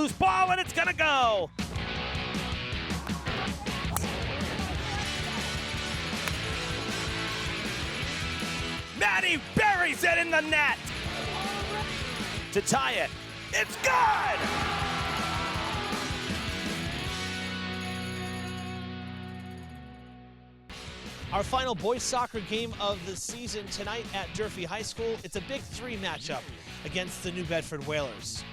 loose ball, and it's going to go. Maddie buries it in the net to tie it. It's good! Our final boys soccer game of the season tonight at Durfee High School. It's a Big 3 matchup against the New Bedford Whalers.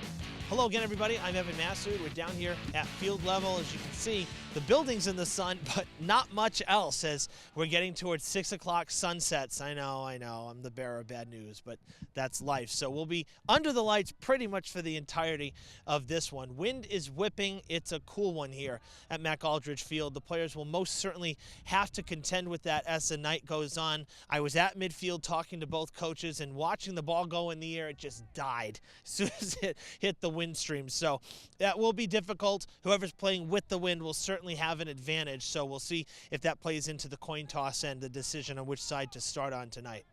Hello again, everybody. I'm Evan Massoud. We're down here at field level. As you can see, the building's in the sun, but not much else as we're getting towards 6 o'clock sunsets. I know, I'm the bearer of bad news, but that's life. So we'll be under the lights pretty much for the entirety of this one. Wind is whipping. It's a cool one here at Mac Aldridge Field. The players will most certainly have to contend with that as the night goes on. I was at midfield talking to both coaches and watching the ball go in the air. It just died as soon as it hit the wind stream. So that will be difficult. Whoever's playing with the wind will certainly have an advantage. So we'll see if that plays into the coin toss and the decision on which side to start on tonight.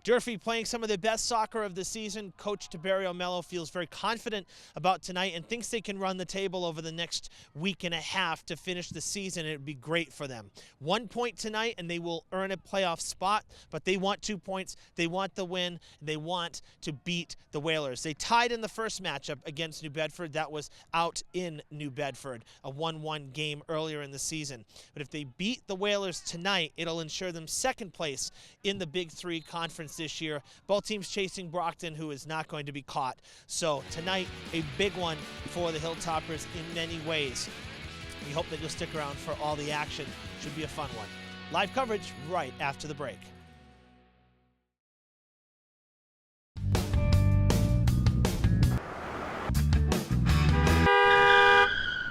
Durfee playing some of their best soccer of the season. Coach Tiberio Mello feels very confident about tonight and thinks they can run the table over the next week and a half to finish the season. It would be great for them. 1 point tonight and they will earn a playoff spot, but they want 2 points. They want the win. They want to beat the Whalers. They tied in the first matchup against New Bedford. That was out in New Bedford, a 1-1 game earlier in the season. But if they beat the Whalers tonight, it'll ensure them second place in the Big 3 conference this year. Both teams chasing Brockton, who is not going to be caught. So tonight, a big one for the Hilltoppers in many ways. We hope that you'll stick around for all the action. Should be a fun one. Live coverage right after the break.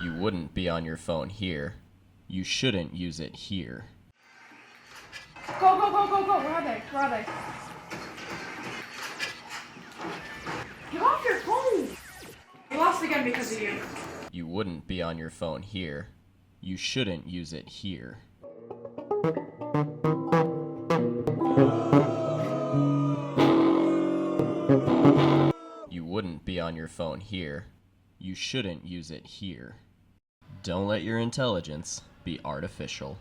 You wouldn't be on your phone here. You shouldn't use it here. Go, go, go, go, go. Where are they? Where are they? Get off your phone! We lost again because of you. You wouldn't be on your phone here. You shouldn't use it here. You wouldn't be on your phone here. You shouldn't use it here. Don't let your intelligence be artificial.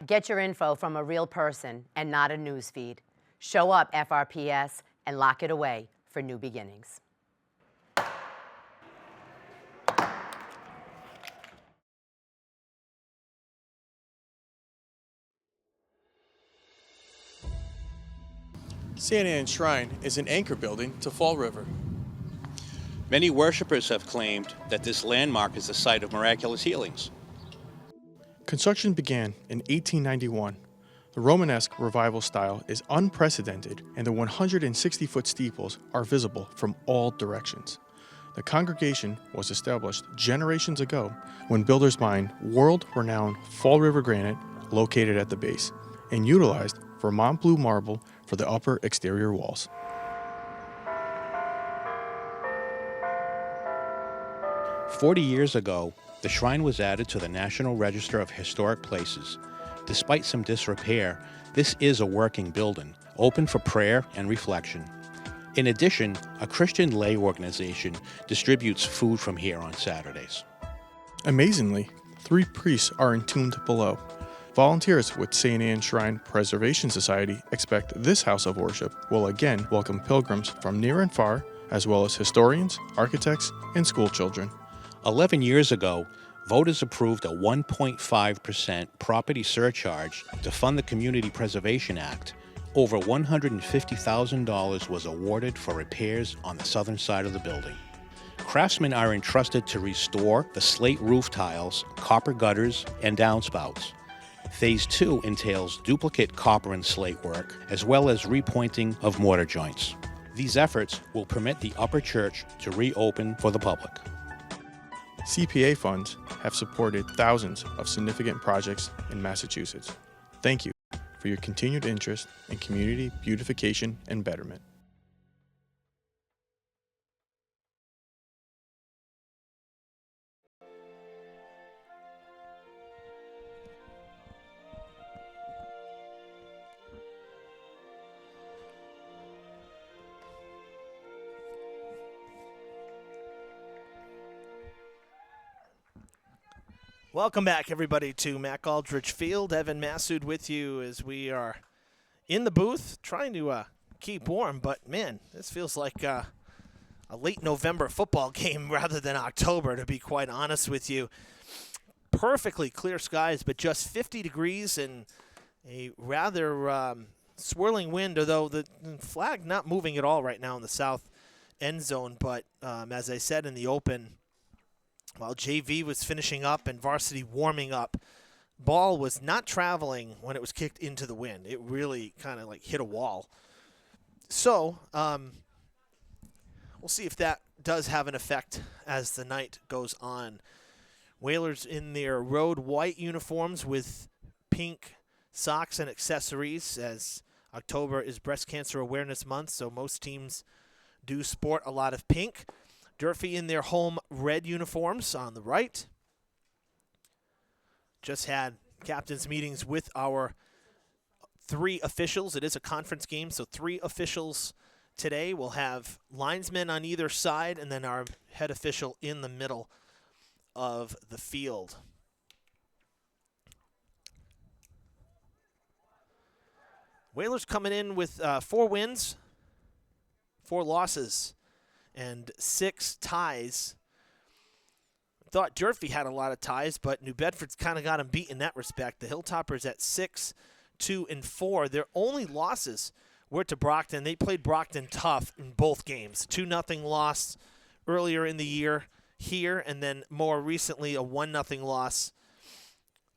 Get your info from a real person and not a news feed. Show up, FRPS, and lock it away for new beginnings. Santa Ann Shrine is an anchor building to Fall River. Many worshippers have claimed that this landmark is the site of miraculous healings. Construction began in 1891. The Romanesque revival style is unprecedented, and the 160-foot steeples are visible from all directions. The congregation was established generations ago when builders mined world-renowned Fall River granite located at the base and utilized Vermont blue marble for the upper exterior walls. "40 years ago, the shrine was added to the National Register of Historic Places. Despite some disrepair, this is a working building, open for prayer and reflection. In addition, a Christian lay organization distributes food from here on Saturdays. Amazingly, 3 priests are entombed below. Volunteers with St. Anne Shrine Preservation Society expect this house of worship will again welcome pilgrims from near and far, as well as historians, architects, and school children. 11 years ago, voters approved a 1.5% property surcharge to fund the Community Preservation Act. Over $150,000 was awarded for repairs on the southern side of the building. Craftsmen are entrusted to restore the slate roof tiles, copper gutters, and downspouts. Phase 2 entails duplicate copper and slate work, as well as repointing of mortar joints. These efforts will permit the upper church to reopen for the public. CPA funds have supported thousands of significant projects in Massachusetts. Thank you for your continued interest in community beautification and betterment. Welcome back, everybody, to Mac Aldrich Field. Evan Massoud with you as we are in the booth trying to keep warm. But, man, this feels like a late November football game rather than October, to be quite honest with you. Perfectly clear skies, but just 50 degrees and a rather swirling wind, although the flag not moving at all right now in the south end zone. But as I said in the open, while JV was finishing up and varsity warming up, ball was not traveling when it was kicked into the wind. It really kind of like hit a wall. So we'll see if that does have an effect as the night goes on. Whalers in their road white uniforms with pink socks and accessories, as October is Breast Cancer Awareness Month, so most teams do sport a lot of pink. Durfee in their home red uniforms on the right. Just had captain's meetings with our 3 officials. It is a conference game, so 3 officials today. We'll have linesmen on either side and then our head official in the middle of the field. Whalers coming in with 4 wins, 4 losses, and 6 ties. Thought Durfee had a lot of ties, but New Bedford's kind of got them beat in that respect. The Hilltoppers at 6, 2, and 4. Their only losses were to Brockton. They played Brockton tough in both games. 2-0 loss earlier in the year here, and then more recently a 1-0 loss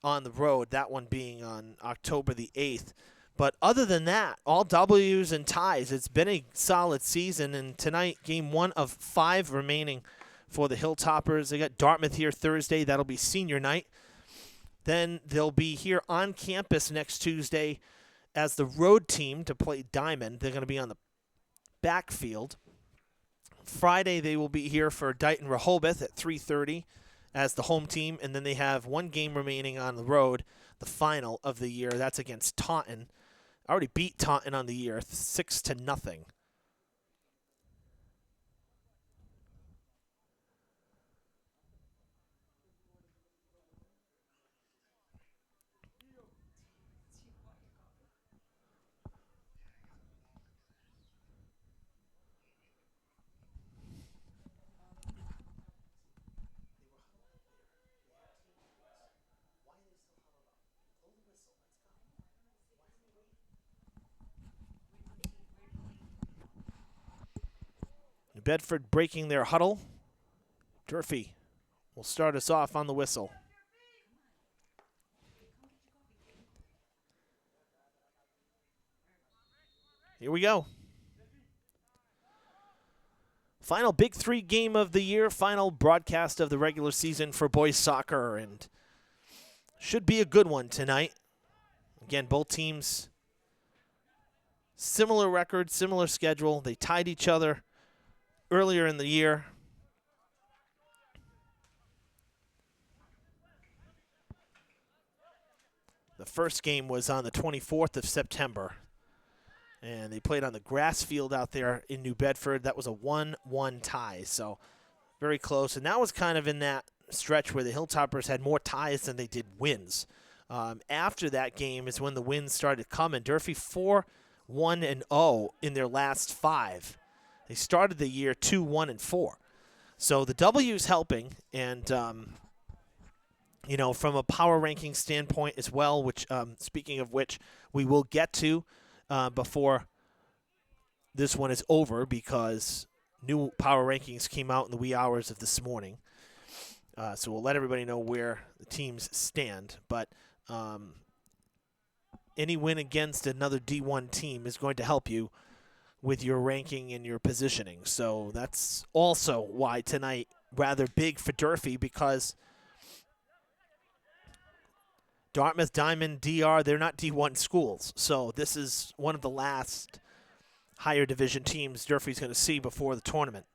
on the road, that one being on October the 8th. But other than that, all W's and ties. It's been a solid season, and tonight, game 1 of 5 remaining for the Hilltoppers. They got Dartmouth here Thursday. That'll be senior night. Then they'll be here on campus next Tuesday as the road team to play Diamond. They're going to be on the backfield. Friday, they will be here for Dighton Rehoboth at 3:30 as the home team, and then they have 1 game remaining on the road, the final of the year. That's against Taunton. Already beat Taunton on the year, 6-0. New Bedford breaking their huddle. Durfee will start us off on the whistle. Here we go. Final Big 3 game of the year, final broadcast of the regular season for boys soccer, and should be a good one tonight. Again, both teams, similar record, similar schedule. They tied each other earlier in the year. The first game was on the 24th of September, and they played on the grass field out there in New Bedford. That was a 1-1 tie, so very close. And that was kind of in that stretch where the Hilltoppers had more ties than they did wins. After that game is when the wins started coming. Durfee 4-1-0 in their last 5. They started the year 2-1-4. So the W's helping, and you know, from a power ranking standpoint as well, which speaking of which we will get to before this one is over, because new power rankings came out in the wee hours of this morning. So we'll let everybody know where the teams stand. But any win against another D1 team is going to help you with your ranking and your positioning. So that's also why tonight rather big for Durfee, because Dartmouth, Diamond, DR, they're not D1 schools. So this is one of the last higher division teams Durfee's going to see before the tournament.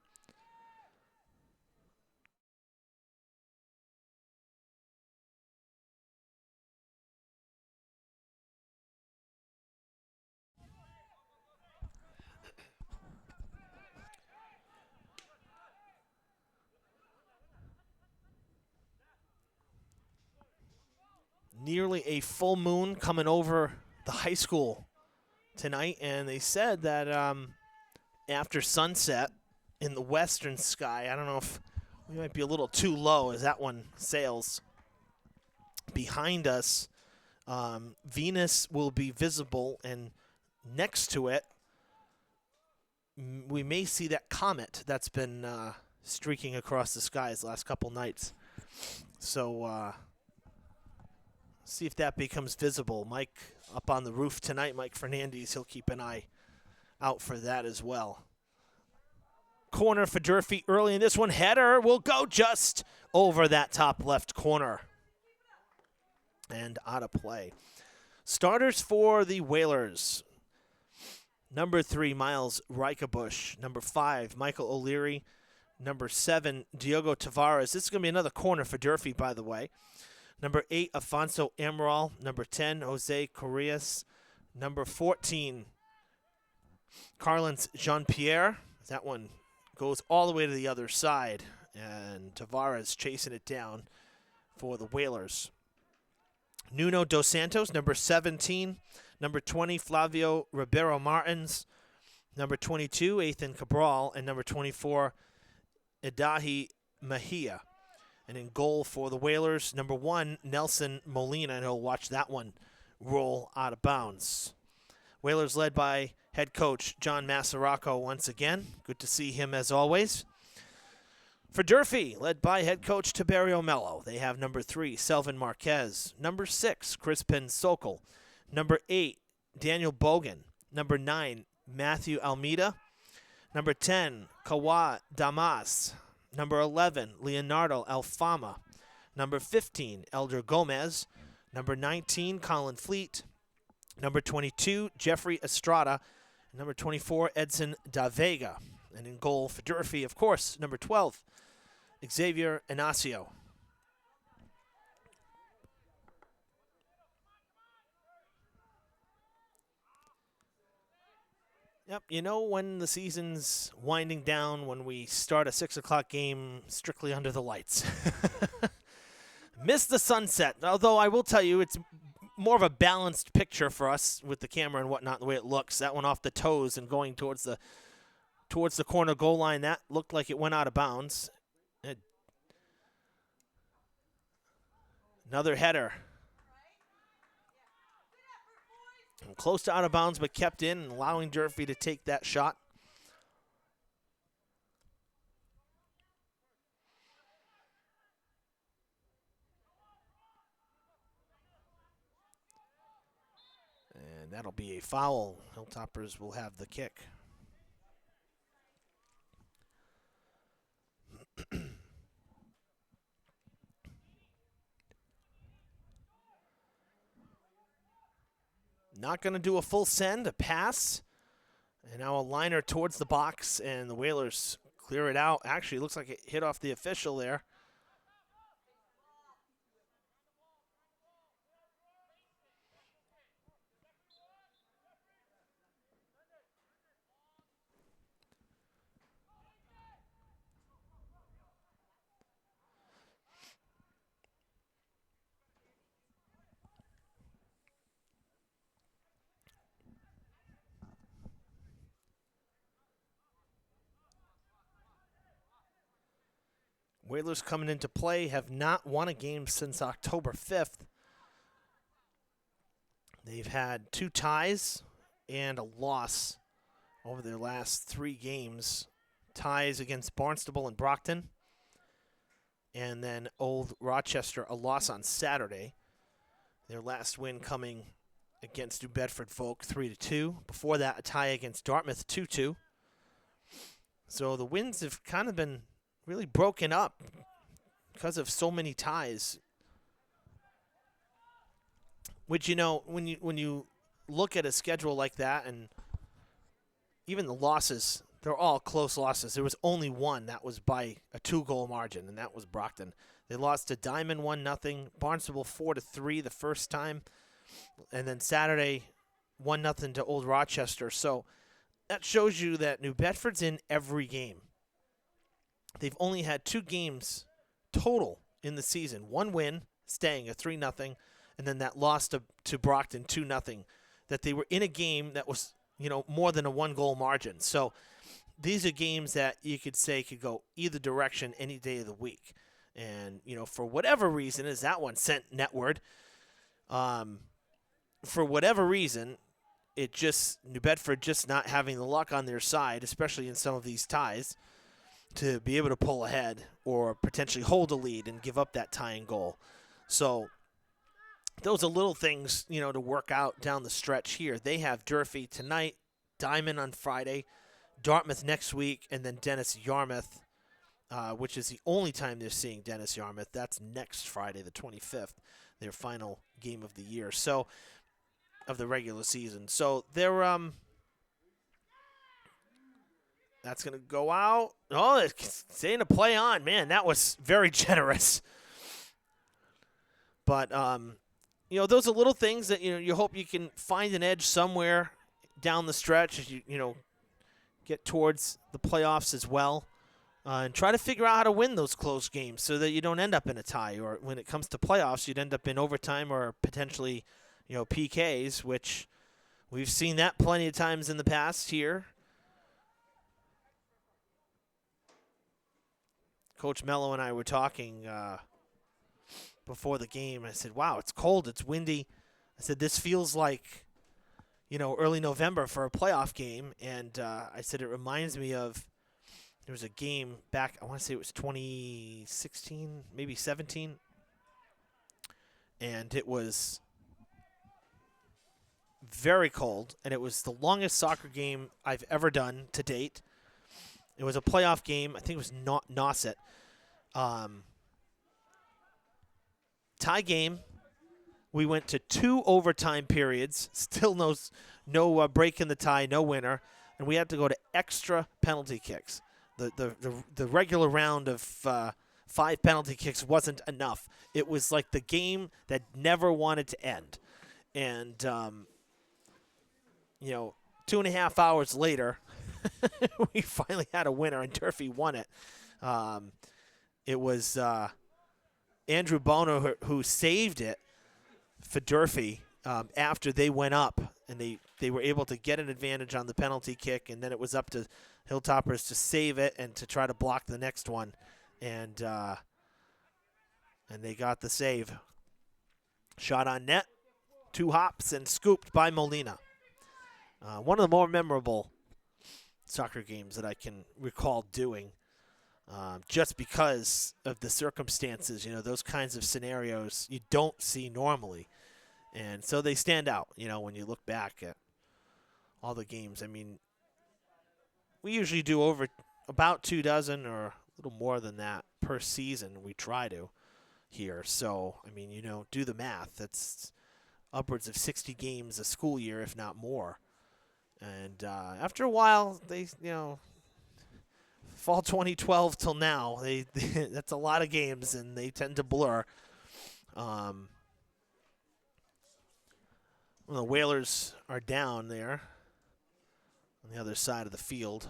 nearly a full moon coming over the high school tonight, and they said that after sunset in the western sky, I don't know if we might be a little too low as that one sails behind us. Venus will be visible, and next to it, we may see that comet that's been streaking across the skies the last couple nights. So see if that becomes visible. Mike up on the roof tonight, Mike Fernandez, he'll keep an eye out for that as well. Corner for Durfee early in this one. Header will go just over that top left corner and out of play. Starters for the Whalers. Number 3, Miles Reikabush. Number 5, Michael O'Leary. Number 7, Diogo Tavares. This is going to be another corner for Durfee, by the way. Number 8, Afonso Amaral. Number 10, Jose Correas. Number 14, Carlins Jean-Pierre. That one goes all the way to the other side, and Tavares chasing it down for the Whalers. Nuno Dos Santos, number 17. Number 20, Flavio Ribeiro Martins. Number 22, Ethan Cabral. And number 24, Idahi Mejia. And in goal for the Whalers, number 1, Nelson Molina. And he'll watch that one roll out of bounds. Whalers led by head coach John Massaraco once again. Good to see him as always. For Durfee, led by head coach Tiberio Mello. They have number 3, Selvin Marquez. Number 6, Crispin Sokol. Number 8, Daniel Bogan. Number 9, Matthew Almeida. Number 10, Kawa Damas. Number 11, Leonardo Alfama. Number 15, Elder Gomez. Number 19, Colin Fleet. Number 22, Jeffrey Estrada. Number 24, Edson Da Vega. And in goal for Durfee, of course, number 12, Xavier Inacio. Yep, you know when the season's winding down, when we start a 6 o'clock game strictly under the lights. Missed the sunset, although I will tell you it's more of a balanced picture for us with the camera and whatnot, the way it looks. That one off the toes and going towards the corner goal line, that looked like it went out of bounds. Another header. Close to out of bounds, but kept in and allowing Durfee to take that shot. And that'll be a foul. Hilltoppers will have the kick. Not going to do a full send, a pass. And now a liner towards the box, and the Whalers clear it out. Actually, it looks like it hit off the official there. Whalers coming into play have not won a game since October 5th. They've had 2 ties and a loss over their last 3 games. Ties against Barnstable and Brockton, and then Old Rochester, a loss on Saturday. Their last win coming against New Bedford Folk 3-2. Before that, a tie against Dartmouth 2-2. So the wins have kind of been really broken up because of so many ties. Which, you know, when you look at a schedule like that, and even the losses, they're all close losses. There was only one that was by a 2-goal margin, and that was Brockton. They lost to Diamond 1-0, Barnstable 4-3 the first time, and then Saturday 1-0 to Old Rochester. So that shows you that New Bedford's in every game. They've only had 2 games total in the season. 1 win, staying a 3-0, and then that loss to Brockton 2-0, that they were in a game that was, more than a 1-goal margin. So these are games that you could say could go either direction any day of the week. And, for whatever reason, as that one sent netward, for whatever reason, New Bedford just not having the luck on their side, especially in some of these ties, to be able to pull ahead or potentially hold a lead and give up that tying goal. So those are little things, to work out down the stretch here. They have Durfee tonight, Diamond on Friday, Dartmouth next week, and then Dennis Yarmouth, which is the only time they're seeing Dennis Yarmouth. That's next Friday, the 25th, their final game of the year, so of the regular season. So they're that's going to go out. Oh, it's saying to play on. Man, that was very generous. But, those are little things that, you hope you can find an edge somewhere down the stretch as you get towards the playoffs as well. And try to figure out how to win those close games so that you don't end up in a tie. Or when it comes to playoffs, you'd end up in overtime or potentially, PKs, which we've seen that plenty of times in the past here. Coach Mello and I were talking before the game. I said, wow, it's cold, it's windy. I said, this feels like, early November for a playoff game. And I said, it reminds me of, there was a game back, I want to say it was 2016, maybe 17. And it was very cold, and it was the longest soccer game I've ever done to date. It was a playoff game. I think it was Nauset. Tie game. We went to 2 overtime periods. Still no break in the tie, no winner. And we had to go to extra penalty kicks. The regular round of 5 penalty kicks wasn't enough. It was like the game that never wanted to end. And, 2.5 hours later, we finally had a winner, and Durfee won it. It was Andrew Bono who saved it for Durfee after they went up, and they were able to get an advantage on the penalty kick, and then it was up to Hilltoppers to save it and to try to block the next one, and they got the save. Shot on net, 2 hops, and scooped by Molina. One of the more memorable soccer games that I can recall doing, just because of the circumstances. Those kinds of scenarios you don't see normally. And so they stand out, when you look back at all the games. I mean, we usually do over about 2 dozen or a little more than that per season. We try to here. So, I mean, do the math. That's upwards of 60 games a school year, if not more. And after a while, they, fall 2012 till now, that's a lot of games, and they tend to blur. The Whalers are down there on the other side of the field.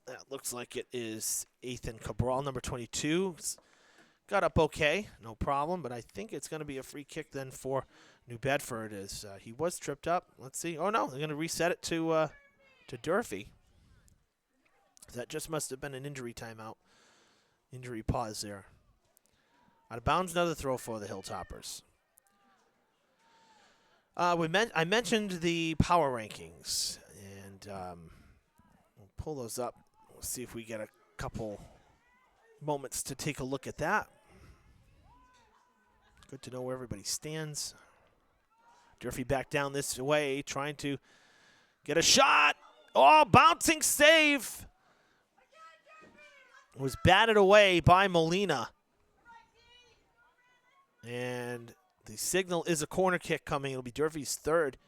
That looks like it is Ethan Cabral, number 22. Got up okay, no problem, but I think it's going to be a free kick then for New Bedford as he was tripped up. Let's see. Oh, no, they're going to reset it to Durfee. That just must have been an injury timeout. Injury pause there. Out of bounds, another throw for the Hilltoppers. I mentioned the power rankings, and we'll pull those up. We'll see if we get a couple moments to take a look at that. Good to know where everybody stands. Durfee back down this way, trying to get a shot. Oh, bouncing save. It was batted away by Molina. And the signal is a corner kick coming. It'll be Durfee's third.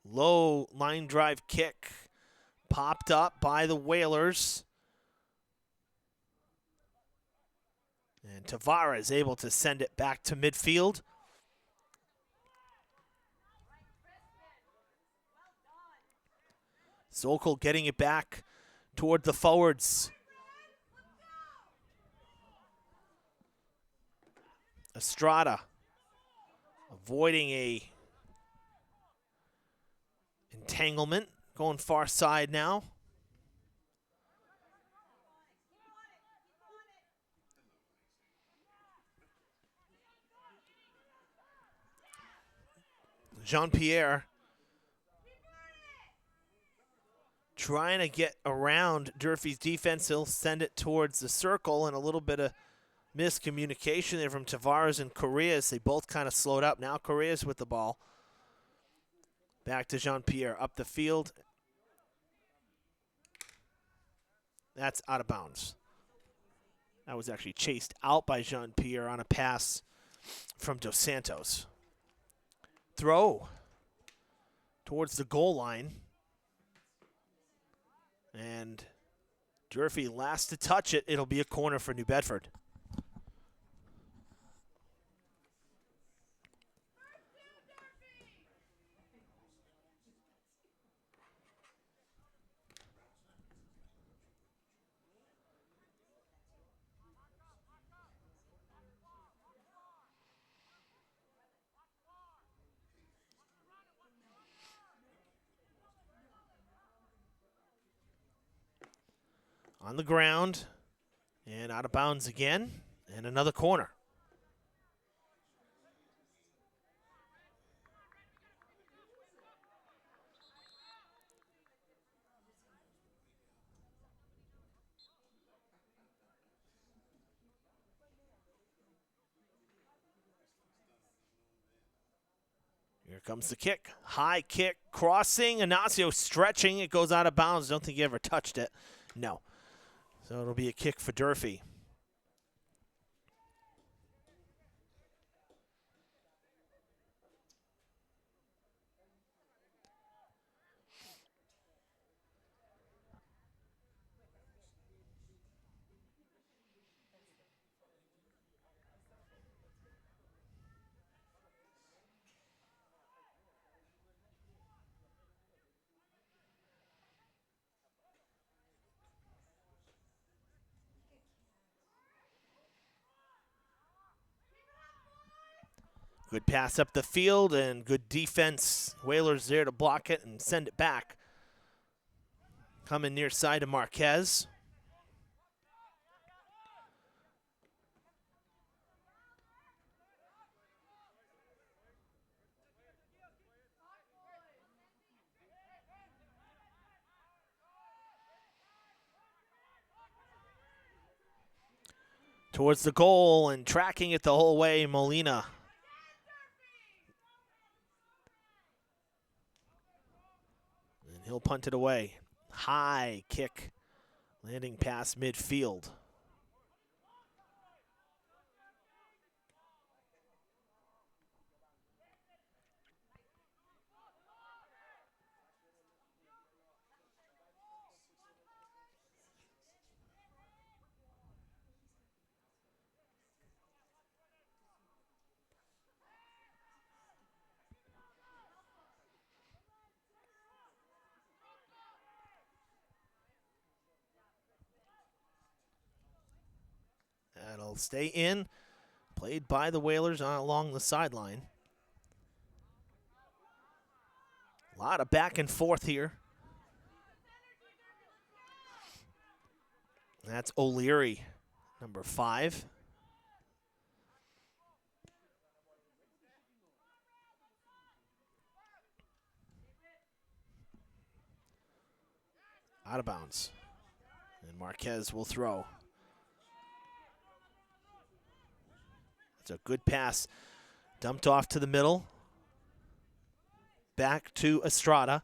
Low line drive kick popped up by the Whalers. And Tavares able to send it back to midfield. Zokol getting it back toward the forwards. Estrada avoiding a entanglement, going far side now. Jean-Pierre trying to get around Durfee's defense. He'll send it towards the circle, and a little bit of miscommunication there from Tavares and Correas. They both kind of slowed up. Now Correas with the ball. Back to Jean-Pierre up the field. That's out of bounds. That was actually chased out by Jean-Pierre on a pass from Dos Santos. Throw towards the goal line. And Durfee last to touch it. It'll be a corner for New Bedford. On the ground, and out of bounds again, and another corner. Here comes the kick. High kick, crossing, Ignacio stretching. It goes out of bounds. Don't think he ever touched it. No. So it'll be a kick for Durfee. Good pass up the field and good defense. Whalers there to block it and send it back. Coming near side to Marquez. Towards the goal and tracking it the whole way, Molina. He'll punt it away. High kick, landing past midfield. That'll stay in. Played by the Whalers along the sideline. A lot of back and forth here. That's O'Leary, number 5. Out of bounds. And Marquez will throw. It's a good pass. Dumped off to the middle. Back to Estrada.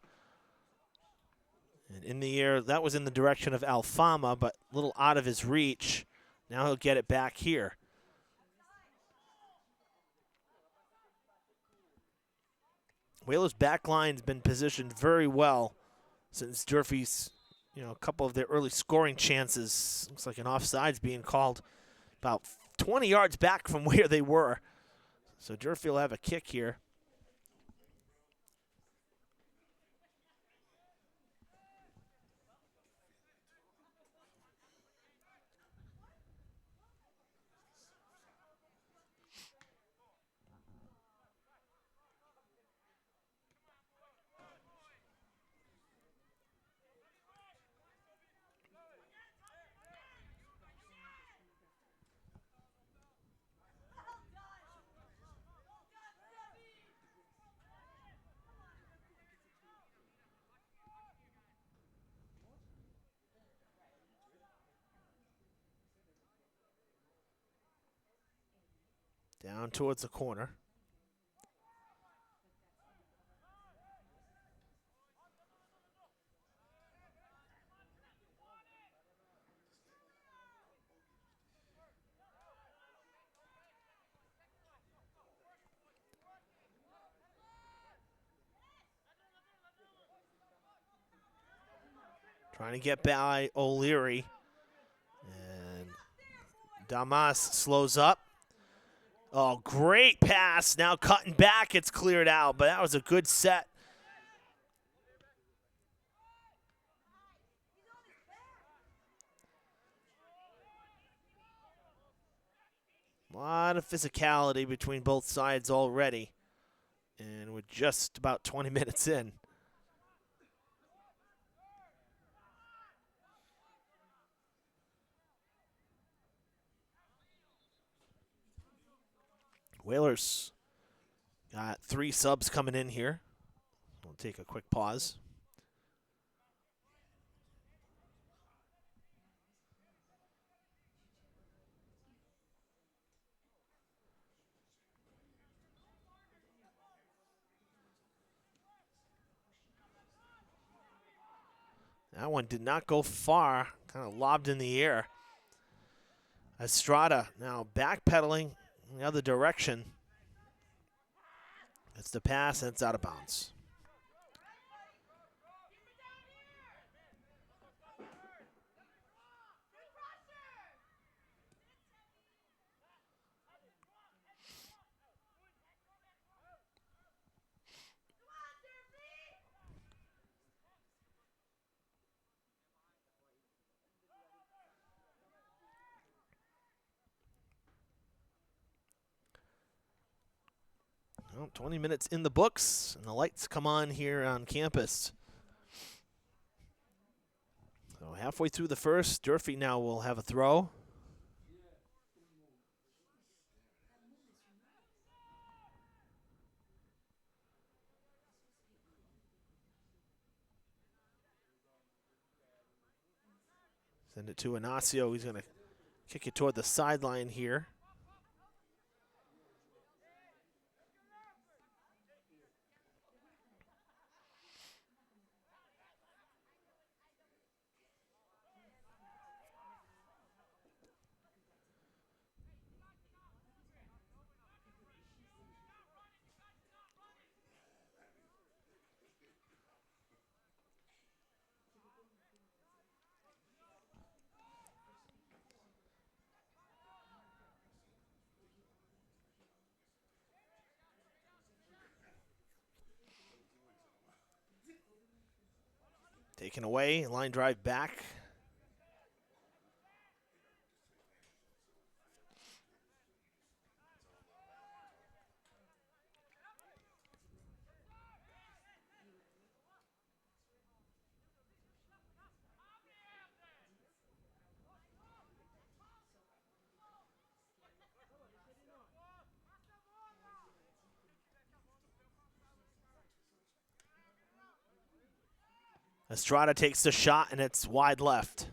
And in the air, that was in the direction of Alfama, but a little out of his reach. Now he'll get it back here. Whalers' back line's been positioned very well since Durfee's, a couple of their early scoring chances. Looks like an offside's being called about 20 yards back from where they were. So Durfee will have a kick here. Down towards the corner. Trying to get by O'Leary. And Damas slows up. Oh, great pass. Now cutting back, it's cleared out, but that was a good set. A lot of physicality between both sides already. And we're just about 20 minutes in. Whalers got 3 subs coming in here. We'll take a quick pause. That one did not go far, kind of lobbed in the air. Estrada now backpedaling in the other direction. It's the pass, and it's out of bounds. Well, 20 minutes in the books, and the lights come on here on campus. So halfway through the first, Durfee now will have a throw. Send it to Inacio. He's going to kick it toward the sideline here. Taken away, line drive back. Estrada takes the shot, and it's wide left.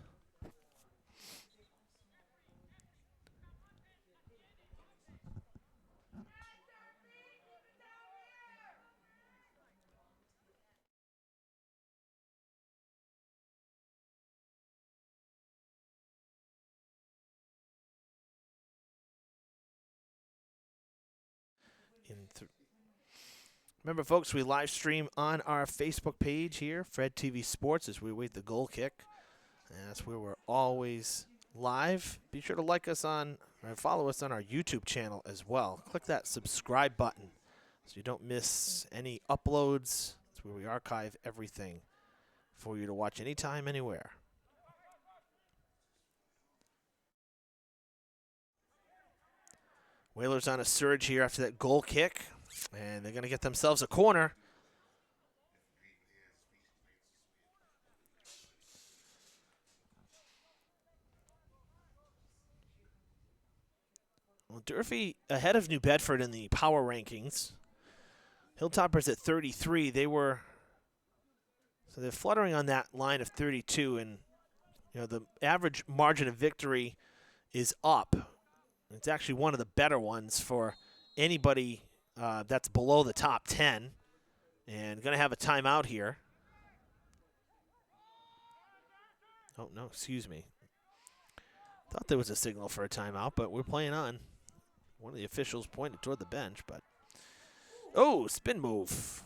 Remember, folks, we live stream on our Facebook page here, Fred TV Sports, as we wait the goal kick. And that's where we're always live. Be sure to like us on, or follow us on our YouTube channel as well. Click that subscribe button so you don't miss any uploads. That's where we archive everything for you to watch anytime, anywhere. Whalers on a surge here after that goal kick, and they're going to get themselves a corner. Well, Durfee ahead of New Bedford in the power rankings. Hilltoppers at 33. They're fluttering on that line of 32, and the average margin of victory is up. It's actually one of the better ones for anybody that's below the top 10. And going to have a timeout here. Oh, no, excuse me. Thought there was a signal for a timeout, but we're playing on. One of the officials pointed toward the bench, but... Oh, spin move.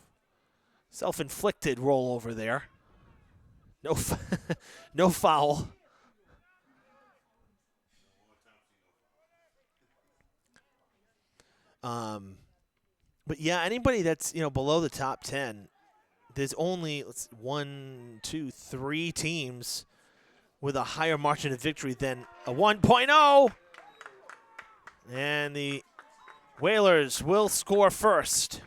Self-inflicted rollover there. No, no foul. But yeah, anybody that's below the top 10, there's only 3 teams with a higher margin of victory than a 1.0. And the Whalers will score first.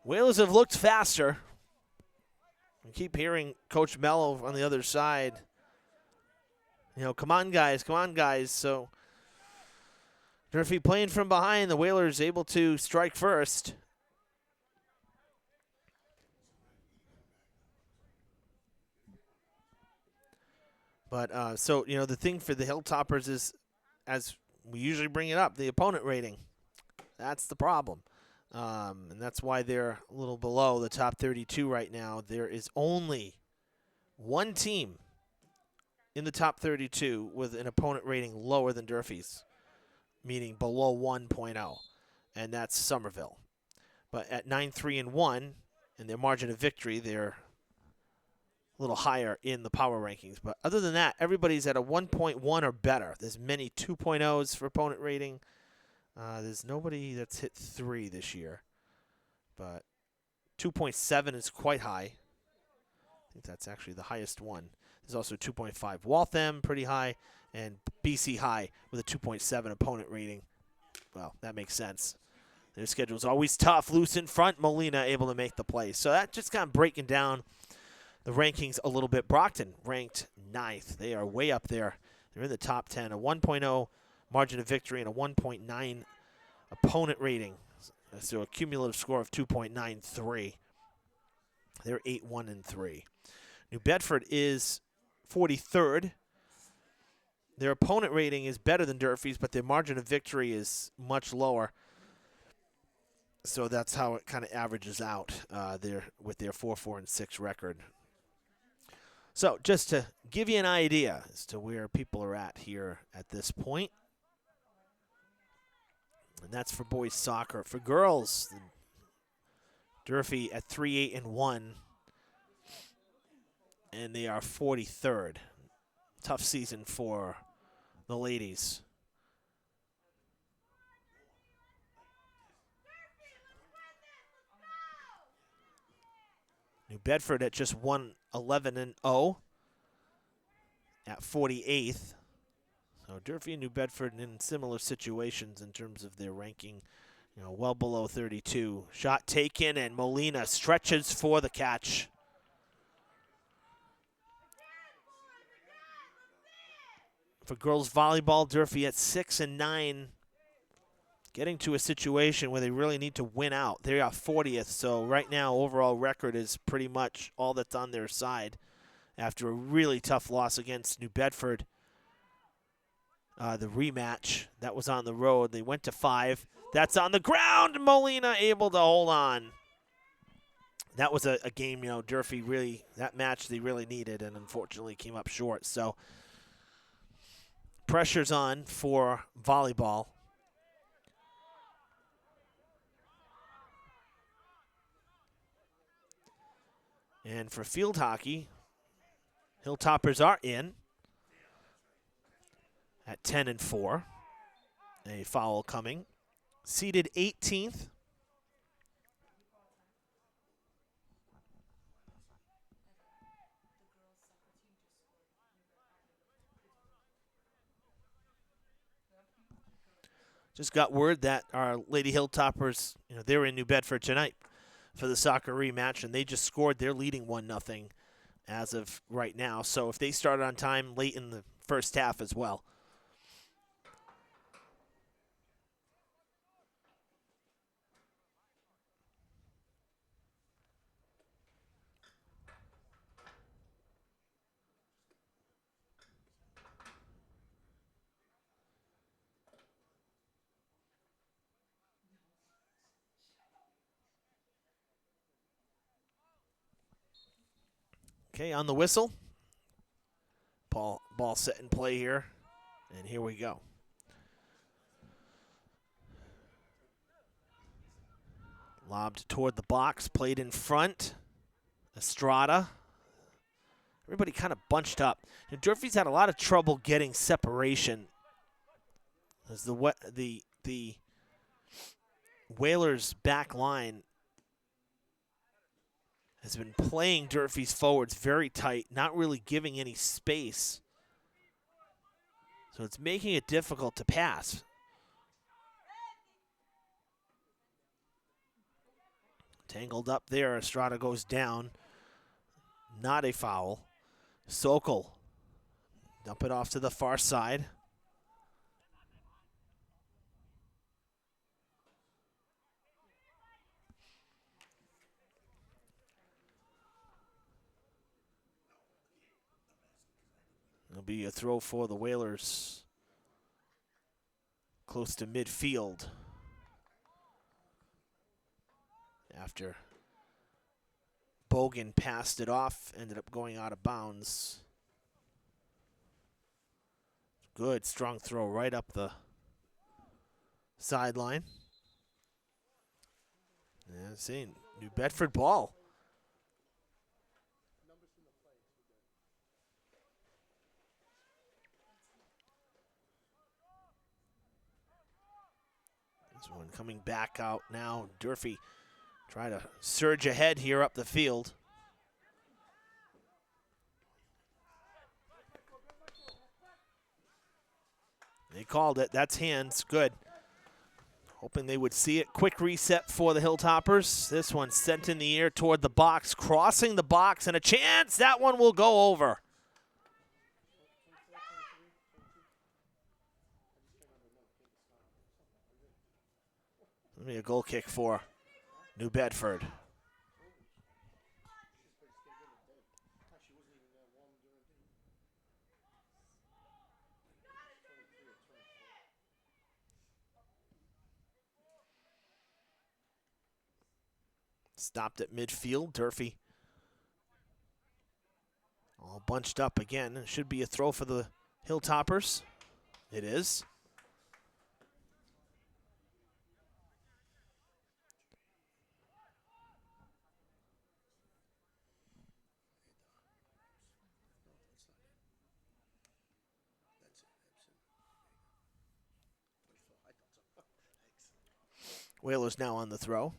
Whalers have looked faster. I keep hearing Coach Mello on the other side. Come on, guys, come on, guys. So Durfee playing from behind. The Whalers able to strike first. But the thing for the Hilltoppers is, as we usually bring it up, the opponent rating. That's the problem. And that's why they're a little below the top 32 right now. There is only one team in the top 32 with an opponent rating lower than Durfee's, meaning below 1.0, and that's Somerville. But at 9-3-1, and their margin of victory, they're a little higher in the power rankings. But other than that, everybody's at a 1.1 or better. There's many 2.0s for opponent rating. There's nobody that's hit 3 this year, but 2.7 is quite high. I think that's actually the highest one. There's also 2.5 Waltham, pretty high, and BC High with a 2.7 opponent rating. Well, that makes sense. Their schedule's always tough. Loose in front, Molina able to make the play. So that just kind of breaking down the rankings a little bit. Brockton ranked 9th. They are way up there. They're in the top 10. A 1.0 margin of victory and a 1.9 opponent rating. So a cumulative score of 2.93. They're 8-1-3. New Bedford is 43rd. Their opponent rating is better than Durfee's, but their margin of victory is much lower. So that's how it kind of averages out there with their 4-4-6 record. So just to give you an idea as to where people are at here at this point. And that's for boys soccer. For girls, Durfee at 3-8-1, and they are 43rd. Tough season for the ladies. New Bedford at just 1-11-0 at 48th. So Durfee and New Bedford in similar situations in terms of their ranking, well below 32. Shot taken, and Molina stretches for the catch. For girls volleyball, Durfee at 6-9, getting to a situation where they really need to win out. They are 40th, so right now overall record is pretty much all that's on their side after a really tough loss against New Bedford. The rematch, that was on the road. They went to 5. That's on the ground. Molina able to hold on. that was a game, Durfee really, that match they really needed and unfortunately came up short. So pressure's on for volleyball. And for field hockey, Hilltoppers are in at 10-4. A foul coming. Seeded 18th. Just got word that our Lady Hilltoppers, they're in New Bedford tonight for the soccer rematch, and they just scored. They're leading 1-0 as of right now. So if they start on time late in the first half as well. Okay, on the whistle. Ball set in play here, and here we go. Lobbed toward the box, played in front. Estrada. Everybody kind of bunched up. Durfee's had a lot of trouble getting separation as the Whalers' back line has been playing Durfee's forwards very tight, not really giving any space. So it's making it difficult to pass. Tangled up there, Estrada goes down. Not a foul. Sokol, dump it off to the far side. It'll be a throw for the Whalers close to midfield after Bogan passed it off, ended up going out of bounds. Good, strong throw right up the sideline. Yeah, see, New Bedford ball. This one coming back out now. Durfee try to surge ahead here up the field. They called it. That's hands. Good. Hoping they would see it. Quick reset for the Hilltoppers. This one sent in the air toward the box, crossing the box, and a chance. That one will go over. Let me a goal kick for New Bedford. Stopped at midfield. Durfee all bunched up again. It should be a throw for the Hilltoppers. It is. Whalers now on the throw.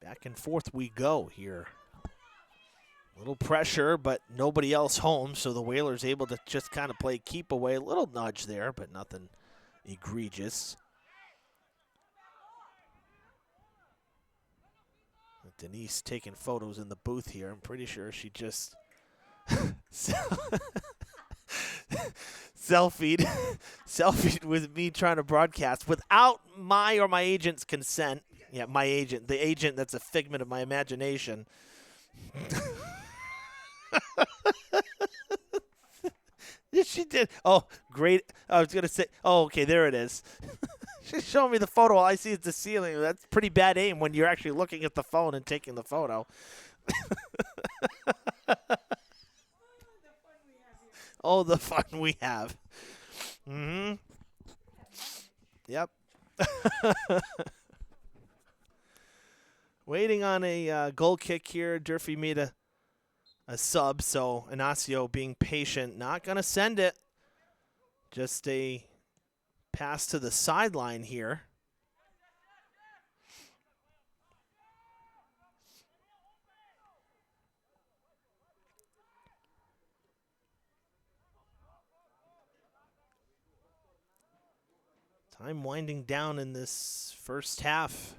Back and forth we go here. Little pressure, but nobody else home, so the Whalers able to just kind of play keep away. A little nudge there, but nothing egregious. Denise taking photos in the booth here. I'm pretty sure she just selfied with me trying to broadcast without my or my agent's consent. Yeah, my agent, the agent that's a figment of my imagination. She did. Oh, great. I was going to say, oh, okay, there it is. She's showing me the photo. All I see is the ceiling. That's pretty bad aim when you're actually looking at the phone and taking the photo. Oh, the fun we have. Mm-hmm. Yep. Waiting on a goal kick here. Durfee made a sub, so Inacio being patient. Not going to send it. Just a pass to the sideline here. Time winding down in this first half.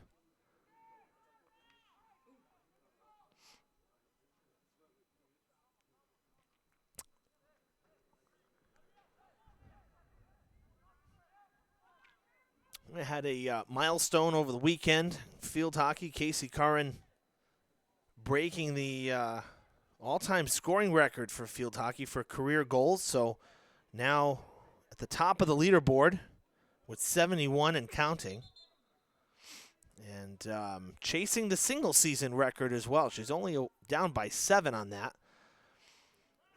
We had a milestone over the weekend. Field hockey, Casey Curran breaking the all-time scoring record for field hockey for career goals. So now at the top of the leaderboard with 71 and counting. And chasing the single-season record as well. She's only down by 7 on that.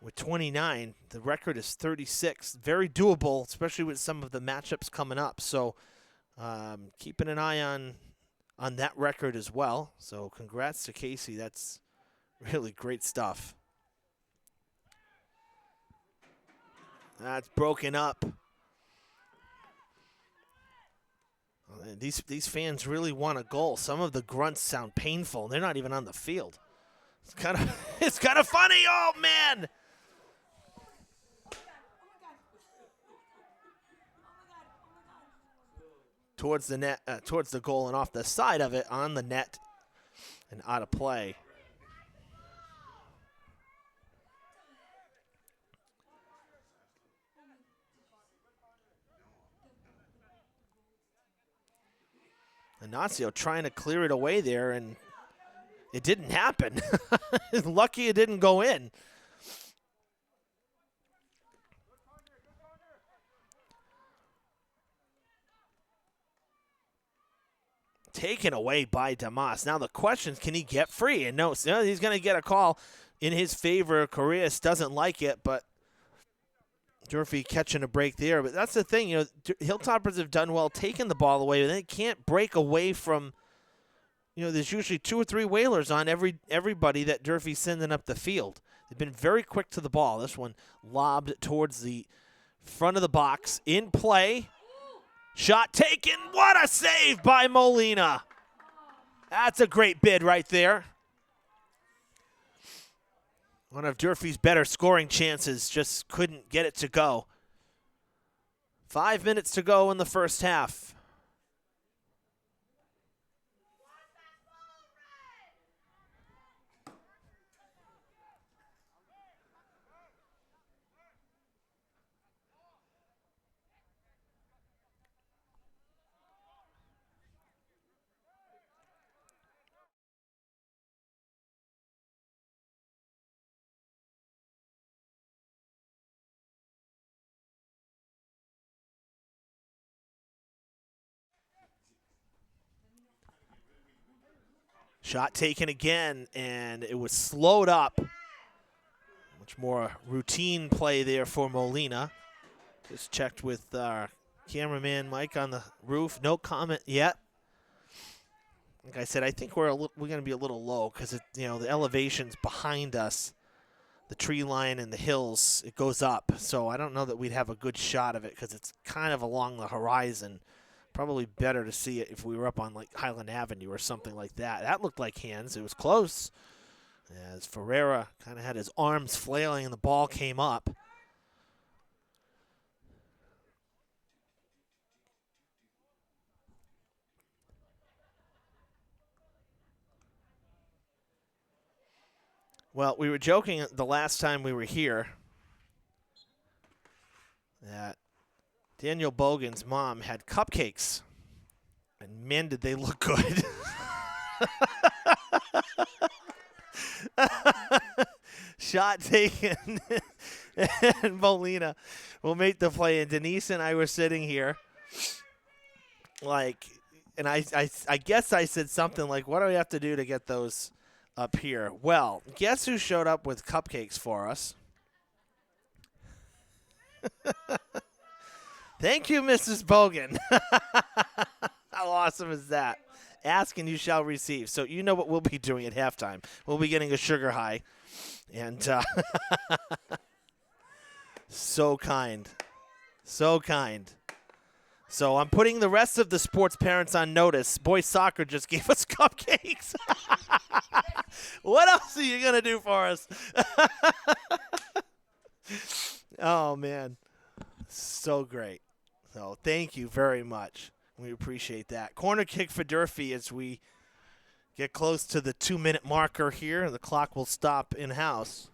With 29, the record is 36. Very doable, especially with some of the matchups coming up. So keeping an eye on that record as well. So congrats to Casey. That's really great stuff. That's broken up. These fans really want a goal. Some of the grunts sound painful. They're not even on the field. It's kind of funny. Oh man. Towards the net, towards the goal, and off the side of it, on the net, and out of play. Inacio trying to clear it away there, and it didn't happen. Lucky it didn't go in. Taken away by Damas. Now the question is, can he get free? And no, he's going to get a call in his favor. Correas doesn't like it, but Durfee catching a break there. But that's the thing, Hilltoppers have done well taking the ball away, and they can't break away from, there's usually 2 or 3 Whalers on everybody that Durfee's sending up the field. They've been very quick to the ball. This one lobbed towards the front of the box. In play. Shot taken. What a save by Molina. That's a great bid right there. One of Durfee's better scoring chances, just couldn't get it to go. 5 minutes to go in the first half. Shot taken again, and it was slowed up. Much more routine play there for Molina. Just checked with our cameraman Mike on the roof. No comment yet. Like I said, I think we're going to be a little low because the elevation's behind us, the tree line and the hills. It goes up, so I don't know that we'd have a good shot of it because it's kind of along the horizon. Probably better to see it if we were up on like Highland Avenue or something like that. That looked like hands. It was close. as Ferreira kind of had his arms flailing and the ball came up. Well, we were joking the last time we were here that Daniel Bogan's mom had cupcakes, and man, did they look good. Shot taken, and Molina will make the play. And Denise and I were sitting here, and I guess I said something like, "What do we have to do to get those up here?" Well, guess who showed up with cupcakes for us? Thank you, Mrs. Bogan. How awesome is that? Ask and you shall receive. So you know what we'll be doing at halftime. We'll be getting a sugar high. And so kind. So kind. So I'm putting the rest of the sports parents on notice. Boys soccer just gave us cupcakes. What else are you going to do for us? Oh, man. So great. So thank you very much. We appreciate that. Corner kick for Durfee as we get close to the 2-minute marker here. The clock will stop in-house.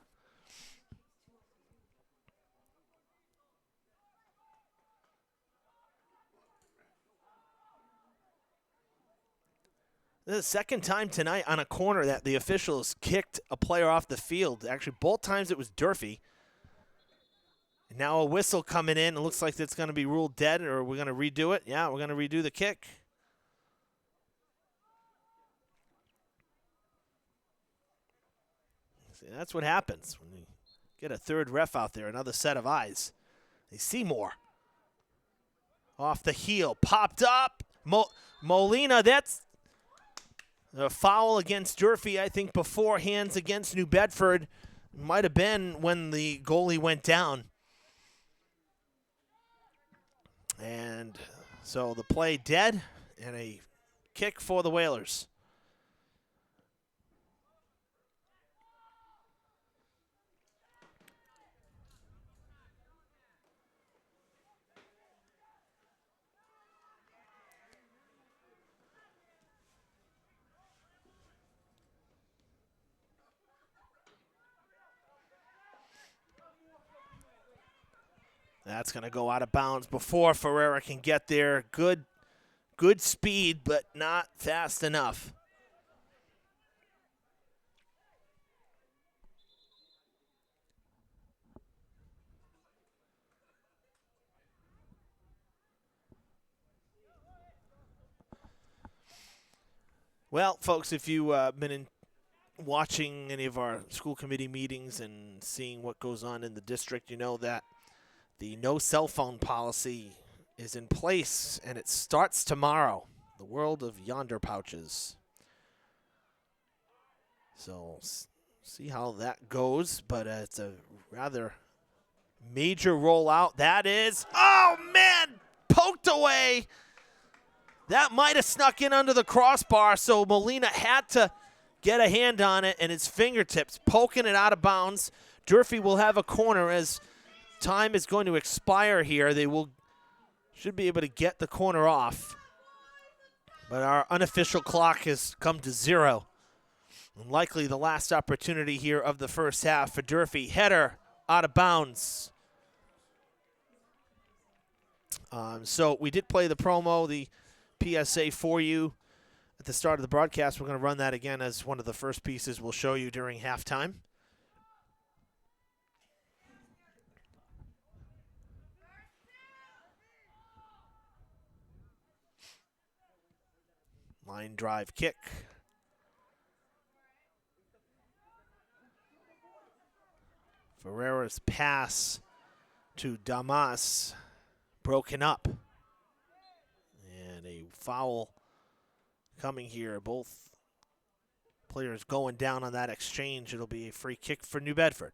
This is the second time tonight on a corner that the officials kicked a player off the field. Actually, both times it was Durfee. Now a whistle coming in. It looks like it's going to be ruled dead, or we're going to redo it. Yeah, we're going to redo the kick. See, that's what happens when you get a third ref out there, another set of eyes. They see more. Off the heel, popped up. Molina, that's a foul against Durfee, I think, before hands against New Bedford. Might have been when the goalie went down. And so the play dead, and a kick for the Whalers. That's going to go out of bounds before Ferreira can get there. Good speed, but not fast enough. Well, folks, if you've been watching any of our school committee meetings and seeing what goes on in the district, you know that the no cell phone policy is in place, and it starts tomorrow. The world of yonder pouches. So see how that goes, but it's a rather major rollout. That is, oh man, poked away. That might have snuck in under the crossbar, so Molina had to get a hand on it, and his fingertips poking it out of bounds. Durfee will have a corner as time is going to expire here. They should be able to get the corner off. But our unofficial clock has come to 0. And likely the last opportunity here of the first half for Durfee. Header out of bounds. So we did play the promo, the PSA for you at the start of the broadcast. We're going to run that again as one of the first pieces we'll show you during halftime. Line drive kick. Ferreira's pass to Damas broken up. And a foul coming here. Both players going down on that exchange. It'll be a free kick for New Bedford.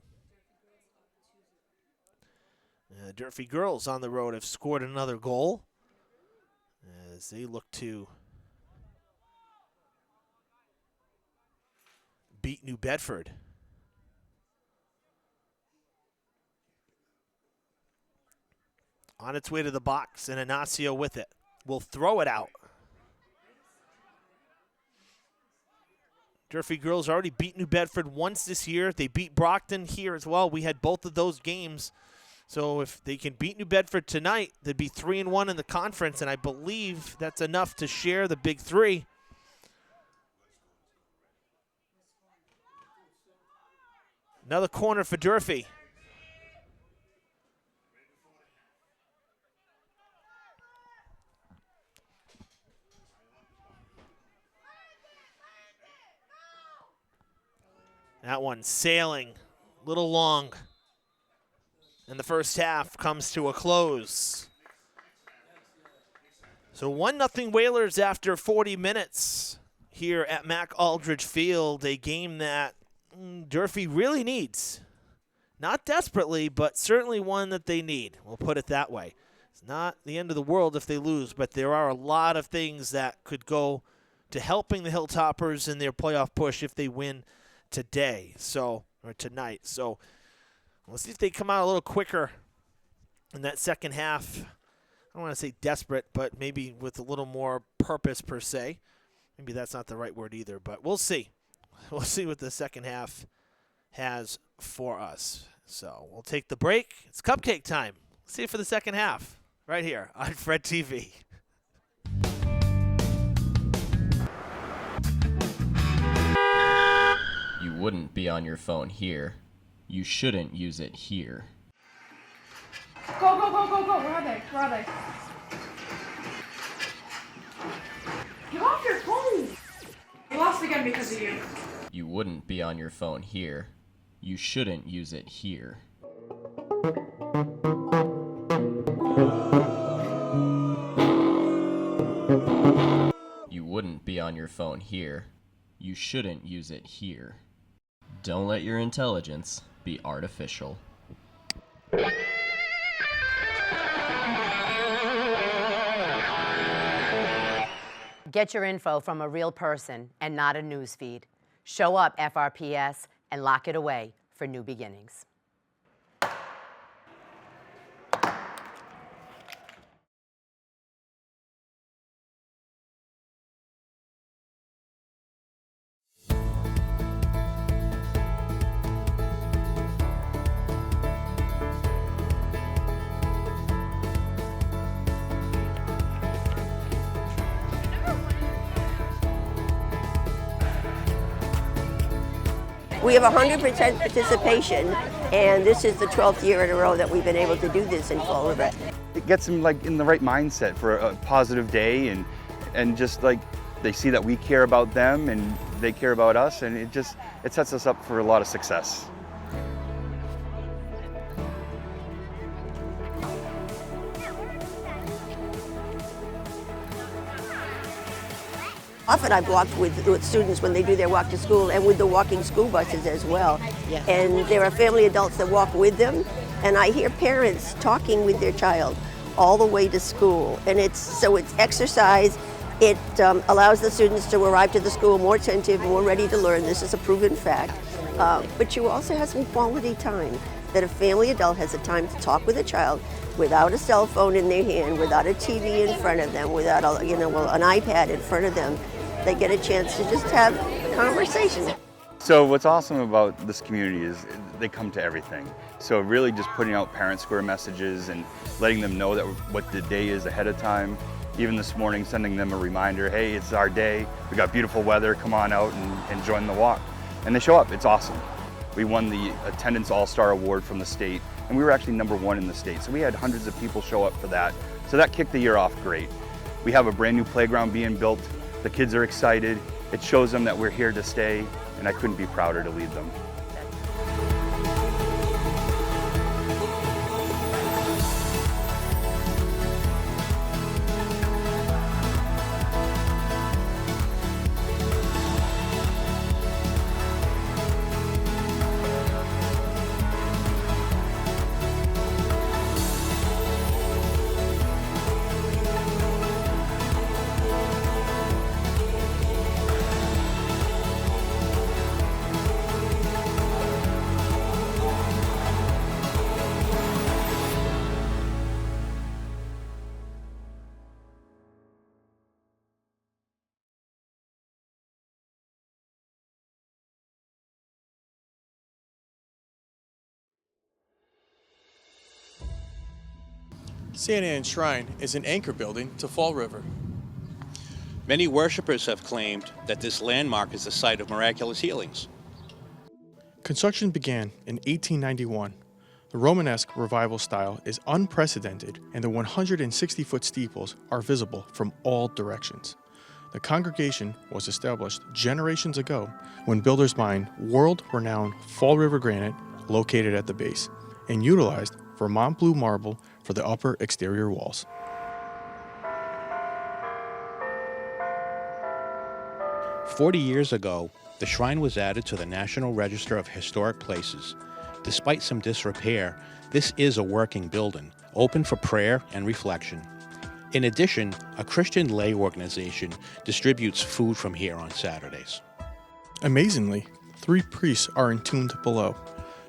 Durfee girls on the road have scored another goal as they look to beat New Bedford. On its way to the box, and Ignacio with it. Will throw it out. Durfee girls already beat New Bedford once this year. They beat Brockton here as well. We had both of those games. So if they can beat New Bedford tonight, they'd be 3-1 in the conference, and I believe that's enough to share the big three. Another corner for Durfee. That one sailing, a little long. And the first half comes to a close. So 1-0 Whalers after 40 minutes here at Mac Aldridge Field, a game that Durfee really needs. Not desperately, but certainly one that they need. We'll put it that way. It's not the end of the world if they lose, but there are a lot of things that could go to helping the Hilltoppers in their playoff push if they win today, or tonight. So let's see if they come out a little quicker in that second half. I don't want to say desperate, but maybe with a little more purpose per se. Maybe that's not the right word either, but we'll see. We'll see what the second half has for us. So we'll take the break. It's cupcake time. See you for the second half right here on Fred TV. You wouldn't be on your phone here. You shouldn't use it here. Go, go, go, go, go. Where are they? Where are they? Get off your phone. We lost again because of you. You wouldn't be on your phone here. You shouldn't use it here. You wouldn't be on your phone here. You shouldn't use it here. Don't let your intelligence be artificial. Get your info from a real person and not a news feed. Show up, FRPS, and lock it away for new beginnings. We have 100% participation, and this is the 12th year in a row that we've been able to do this in Fall River. It gets them like in the right mindset for a positive day, and just like they see that we care about them and they care about us, and it sets us up for a lot of success. Often I've walked with students when they do their walk to school, and with the walking school buses as well. Yeah. And there are family adults that walk with them, and I hear parents talking with their child all the way to school. And it's exercise. It allows the students to arrive to the school more attentive, more ready to learn. This is a proven fact. But you also have some quality time, that a family adult has the time to talk with a child without a cell phone in their hand, without a TV in front of them, without an iPad in front of them. They get a chance to just have a conversation. So what's awesome about this community is they come to everything. So really just putting out Parent Square messages and letting them know that what the day is ahead of time. Even this morning, sending them a reminder, hey, it's our day. We got beautiful weather, come on out and join the walk. And they show up, it's awesome. We won the Attendance All-Star Award from the state, and we were actually #1 in the state. So we had hundreds of people show up for that. So that kicked the year off great. We have a brand new playground being built. The kids are excited. It shows them that we're here to stay, and I couldn't be prouder to lead them. St. Anne's Shrine is an anchor building to Fall River. Many worshipers have claimed that this landmark is the site of miraculous healings. Construction began in 1891. The Romanesque revival style is unprecedented, and the 160-foot steeples are visible from all directions. The congregation was established generations ago when builders mined world-renowned Fall River granite located at the base and utilized Vermont blue marble for the upper exterior walls. "40 years ago, the shrine was added to the National Register of Historic Places. Despite some disrepair, this is a working building, open for prayer and reflection. In addition, a Christian lay organization distributes food from here on Saturdays." Amazingly, 3 priests are entombed below.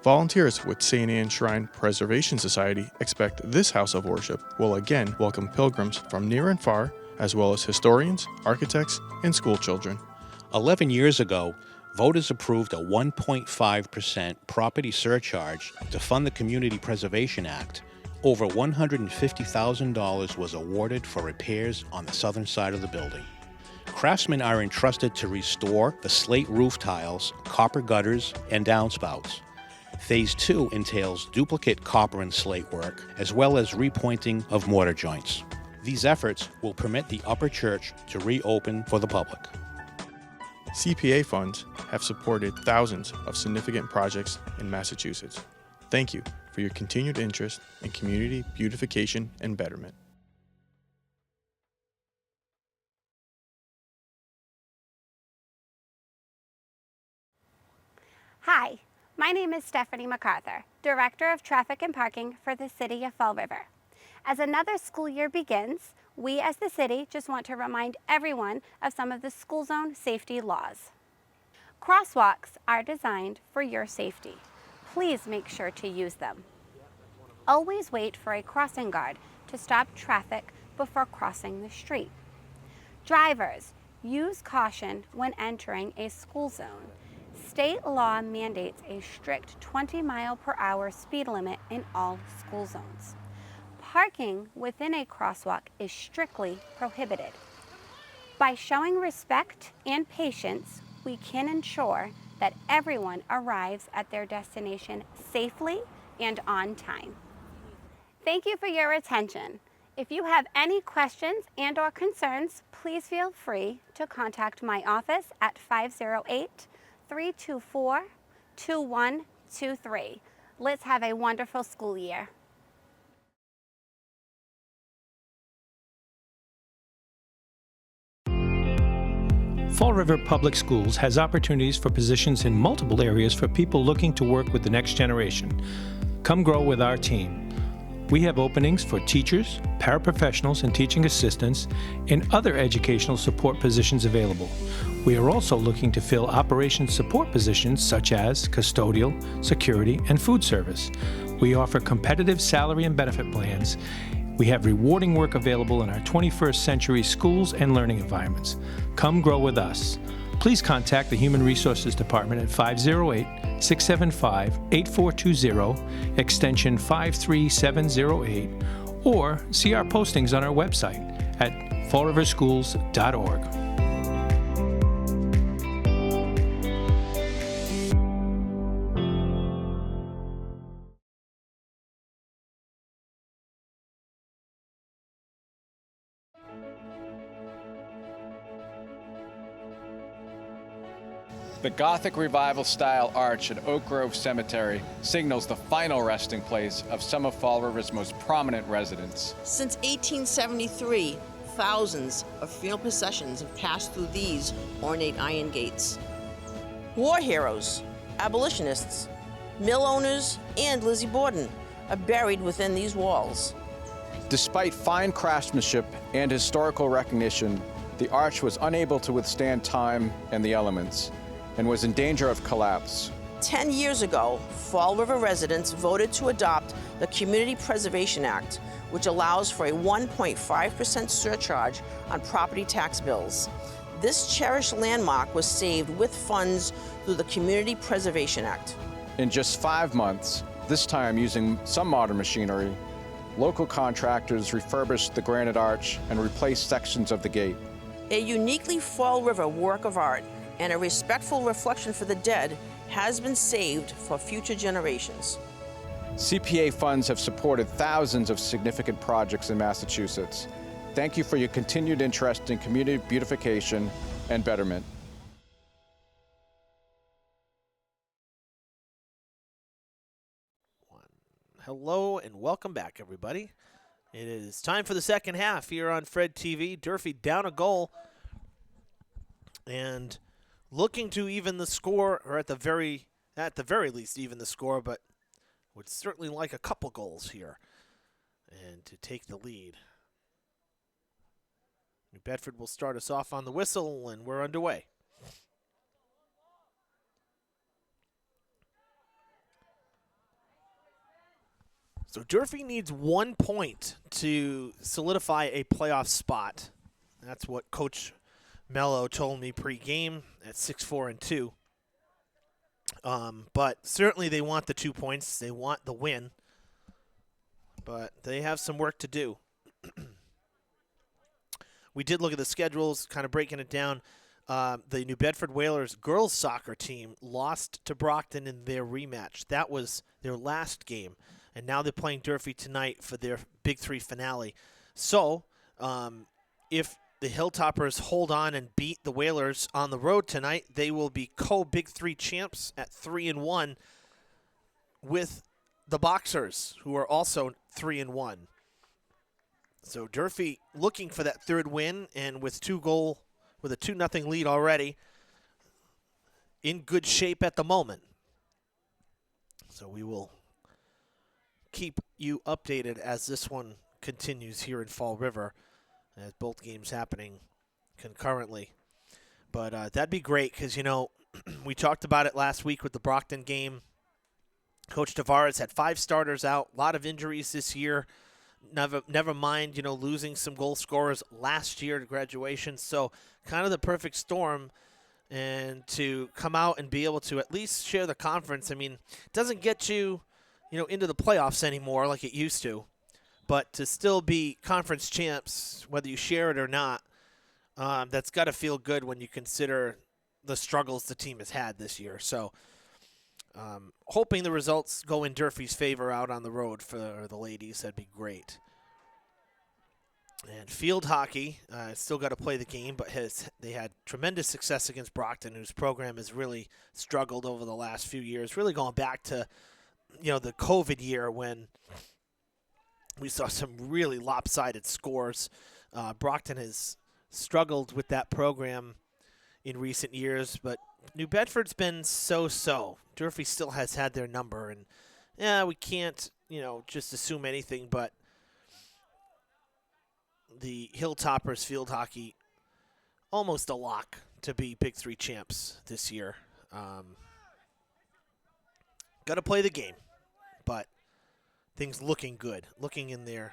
Volunteers with St. Anne's Shrine Preservation Society expect this house of worship will again welcome pilgrims from near and far, as well as historians, architects, and school children. 11 years ago, voters approved a 1.5% property surcharge to fund the Community Preservation Act. Over $150,000 was awarded for repairs on the southern side of the building. Craftsmen are entrusted to restore the slate roof tiles, copper gutters, and downspouts. Phase 2 entails duplicate copper and slate work, as well as repointing of mortar joints. These efforts will permit the upper church to reopen for the public. CPA funds have supported thousands of significant projects in Massachusetts. Thank you for your continued interest in community beautification and betterment. Hi, my name is Stephanie MacArthur, Director of Traffic and Parking for the City of Fall River. As another school year begins, we as the city just want to remind everyone of some of the school zone safety laws. Crosswalks are designed for your safety. Please make sure to use them. Always wait for a crossing guard to stop traffic before crossing the street. Drivers, use caution when entering a school zone. State law mandates a strict 20-mile-per-hour speed limit in all school zones. Parking within a crosswalk is strictly prohibited. By showing respect and patience, we can ensure that everyone arrives at their destination safely and on time. Thank you for your attention. If you have any questions and/or concerns, please feel free to contact my office at 508-324-2123. Let's have a wonderful school year. Fall River Public Schools has opportunities for positions in multiple areas for people looking to work with the next generation. Come grow with our team. We have openings for teachers, paraprofessionals, and teaching assistants, and other educational support positions available. We are also looking to fill operations support positions such as custodial, security, and food service. We offer competitive salary and benefit plans. We have rewarding work available in our 21st century schools and learning environments. Come grow with us. Please contact the Human Resources Department at 508-675-8420, extension 53708, or see our postings on our website at fallriverschools.org. The Gothic Revival-style arch at Oak Grove Cemetery signals the final resting place of some of Fall River's most prominent residents. Since 1873, thousands of funeral processions have passed through these ornate iron gates. War heroes, abolitionists, mill owners, and Lizzie Borden are buried within these walls. Despite fine craftsmanship and historical recognition, the arch was unable to withstand time and the elements, and was in danger of collapse. 10 years ago, Fall River residents voted to adopt the Community Preservation Act, which allows for a 1.5% surcharge on property tax bills. This cherished landmark was saved with funds through the Community Preservation Act. In just 5 months, this time using some modern machinery, Local contractors refurbished the granite arch and replaced sections of the gate. A uniquely Fall River work of art and a respectful reflection for the dead has been saved for future generations. CPA funds have supported thousands of significant projects in Massachusetts. Thank you for your continued interest in community beautification and betterment. Hello and welcome back, everybody. It is time for the second half here on Fred TV. Durfee down a goal and looking to even the score, or at the very least even the score, but would certainly like a couple goals here and to take the lead. New Bedford will start us off on the whistle, and we're underway. So Durfee needs 1 point to solidify a playoff spot. That's what Coach Mello told me pregame at 6-4-2. But certainly they want the 2 points. They want the win. But they have some work to do. We did look at the schedules, kind of breaking it down. The New Bedford Whalers girls soccer team lost to Brockton in their rematch. That was their last game. And now they're playing Durfee tonight for their Big Three finale. So if the Hilltoppers hold on and beat the Whalers on the road tonight, they will be co-Big Three champs at 3-1 with the Boxers, who are also 3-1. So Durfee looking for that third win, and with a 2-0 lead already, in good shape at the moment. So we will keep you updated as this one continues here in Fall River, as both games happening concurrently. But that'd be great because, you know, we talked about it last week with the Brockton game. Coach Tavares had 5 starters out, a lot of injuries this year. Never mind, you know, losing some goal scorers last year to graduation. So kind of the perfect storm, and to come out and be able to at least share the conference. I mean, it doesn't get you, into the playoffs anymore like it used to, but to still be conference champs, whether you share it or not, that's got to feel good when you consider the struggles the team has had this year. So hoping the results go in Durfee's favor out on the road for the ladies. That'd be great. And field hockey, still got to play the game, but they had tremendous success against Brockton, whose program has really struggled over the last few years, really going back to the COVID year when we saw some really lopsided scores. Brockton has struggled with that program in recent years, but New Bedford's been so-so. Durfee still has had their number, and we can't, just assume anything, but the Hilltoppers field hockey, almost a lock to be Big Three champs this year. Got to play the game, but things looking good, looking in their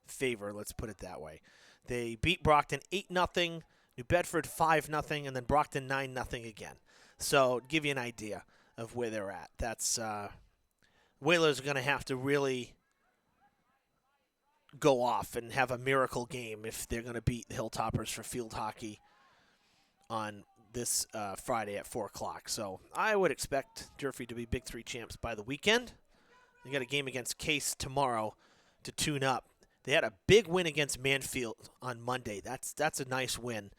favor, let's put it that way. They beat Brockton 8-0, New Bedford 5-0, and then Brockton 9-0 again. So give you an idea of where they're at. That's Whalers are going to have to really go off and have a miracle game if they're going to beat the Hilltoppers for field hockey on this Friday at 4 o'clock. So I would expect Durfee to be Big Three champs by the weekend. They got a game against Case tomorrow to tune up. They had a big win against Mansfield on Monday. That's a nice win.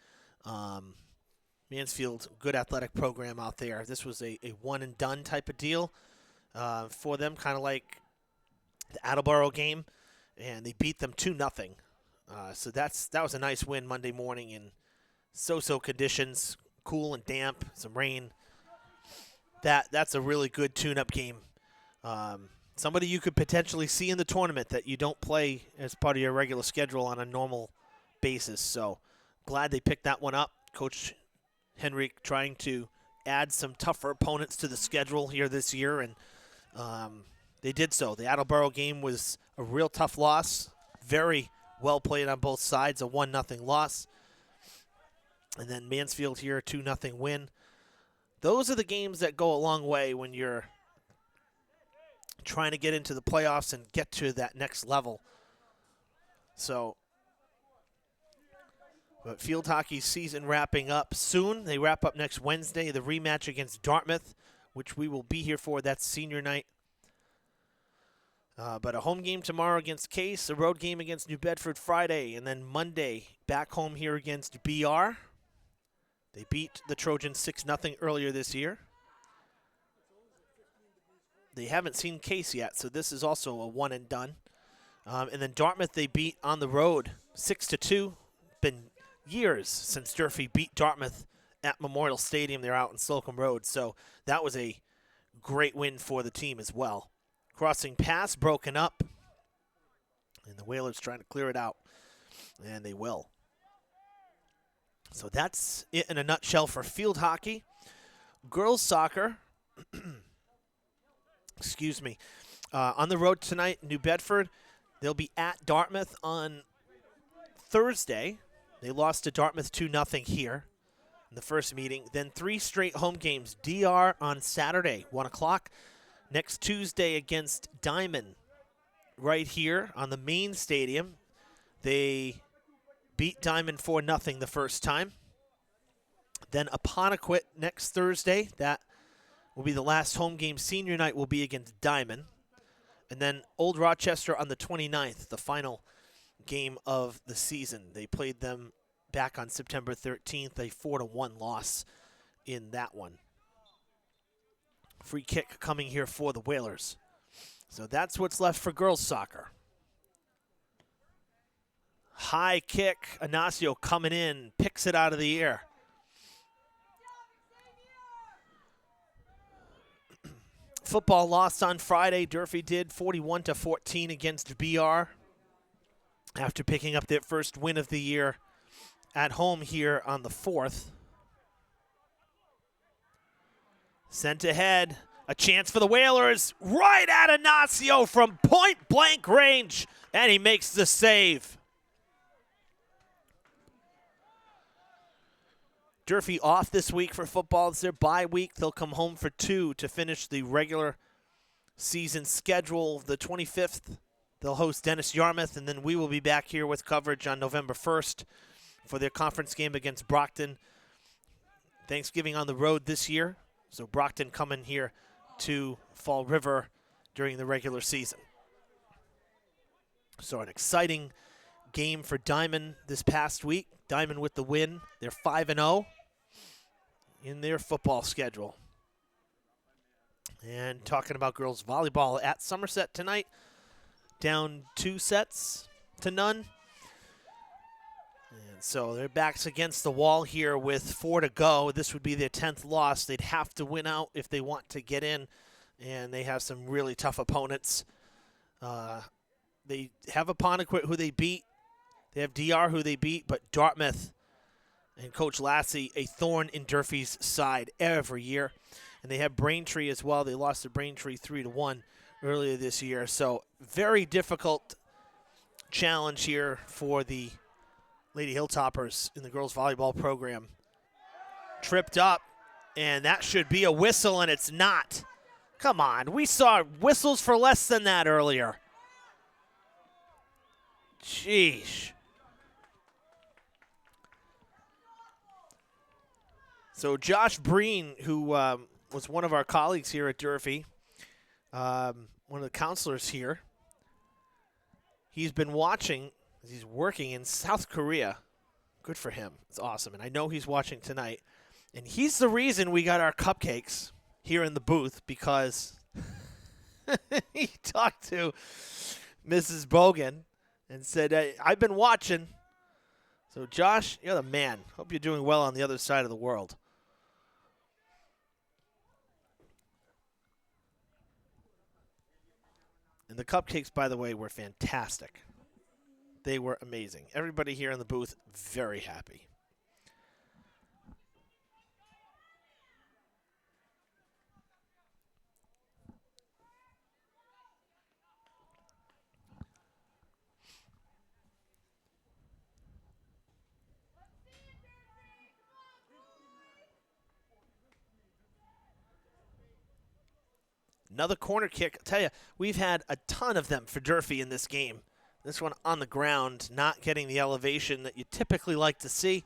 Mansfield, good athletic program out there. This was a one-and-done type of deal for them, kind of like the Attleboro game, and they beat them 2-0. So that was a nice win Monday morning in so-so conditions, cool and damp, some rain. That's a really good tune-up game. Somebody you could potentially see in the tournament that you don't play as part of your regular schedule on a normal basis. So glad they picked that one up. Coach Henrik trying to add some tougher opponents to the schedule here this year, and they did so. The Attleboro game was a real tough loss, very well played on both sides, a 1-0 loss. And then Mansfield here, a 2-0 win. Those are the games that go a long way when you're trying to get into the playoffs and get to that next level. So, but field hockey season wrapping up soon. They wrap up next Wednesday, the rematch against Dartmouth, which we will be here for. That's senior night. But a home game tomorrow against Case, a road game against New Bedford Friday, and then Monday back home here against BR. They beat the Trojans 6-0 earlier this year. They haven't seen Case yet, so this is also a one and done. And then Dartmouth they beat on the road 6-2. Been years since Durfee beat Dartmouth at Memorial Stadium. They're out in Slocum Road, so that was a great win for the team as well. Crossing pass broken up, and the Whalers trying to clear it out, and they will. So that's it in a nutshell for field hockey. Girls soccer, excuse me, on the road tonight, New Bedford. They'll be at Dartmouth on Thursday. They lost to Dartmouth 2-0 here in the first meeting. Then 3 straight home games. DR on Saturday, 1 o'clock. Next Tuesday against Diamond right here on the main stadium. They beat Diamond 4-0 the first time. Then Apponequet next Thursday. That will be the last home game. Senior night will be against Diamond. And then Old Rochester on the 29th, the final game of the season. They played them back on September 13th, a 4-1 loss in that one. Free kick coming here for the Whalers. So that's what's left for girls soccer. High kick, Ignacio coming in, picks it out of the air. Football lost on Friday. Durfee did 41-14 against BR after picking up their first win of the year at home here on the 4th. Sent ahead, a chance for the Whalers, right at Ignacio from point-blank range, and he makes the save. Durfee off this week for football. It's their bye week. They'll come home for 2 to finish the regular season schedule. The 25th, they'll host Dennis Yarmouth, and then we will be back here with coverage on November 1st for their conference game against Brockton. Thanksgiving on the road this year. So Brockton coming here to Fall River during the regular season. So an exciting game for Diamond this past week. Diamond with the win. They're 5-0 in their football schedule. And talking about girls volleyball at Somerset tonight, down 2-0. And so their backs against the wall here with 4 to go. This would be their 10th loss. They'd have to win out if they want to get in, and they have some really tough opponents. They have Apponequet, who they beat. They have DR, who they beat, but Dartmouth and Coach Lassie, a thorn in Durfee's side every year. And they have Braintree as well. They lost to Braintree 3-1 earlier this year. So very difficult challenge here for the Lady Hilltoppers in the girls volleyball program. Tripped up, and that should be a whistle, and it's not. Come on, we saw whistles for less than that earlier. Jeez. So Josh Breen, who was one of our colleagues here at Durfee, one of the counselors here, he's been watching. He's working in South Korea. Good for him. It's awesome. And I know he's watching tonight. And he's the reason we got our cupcakes here in the booth, because he talked to Mrs. Bogan and said, hey, I've been watching. So, Josh, you're the man. Hope you're doing well on the other side of the world. And the cupcakes, by the way, were fantastic. They were amazing. Everybody here in the booth, very happy. Another corner kick. I'll tell you, we've had a ton of them for Durfee in this game. This one on the ground, not getting the elevation that you typically like to see.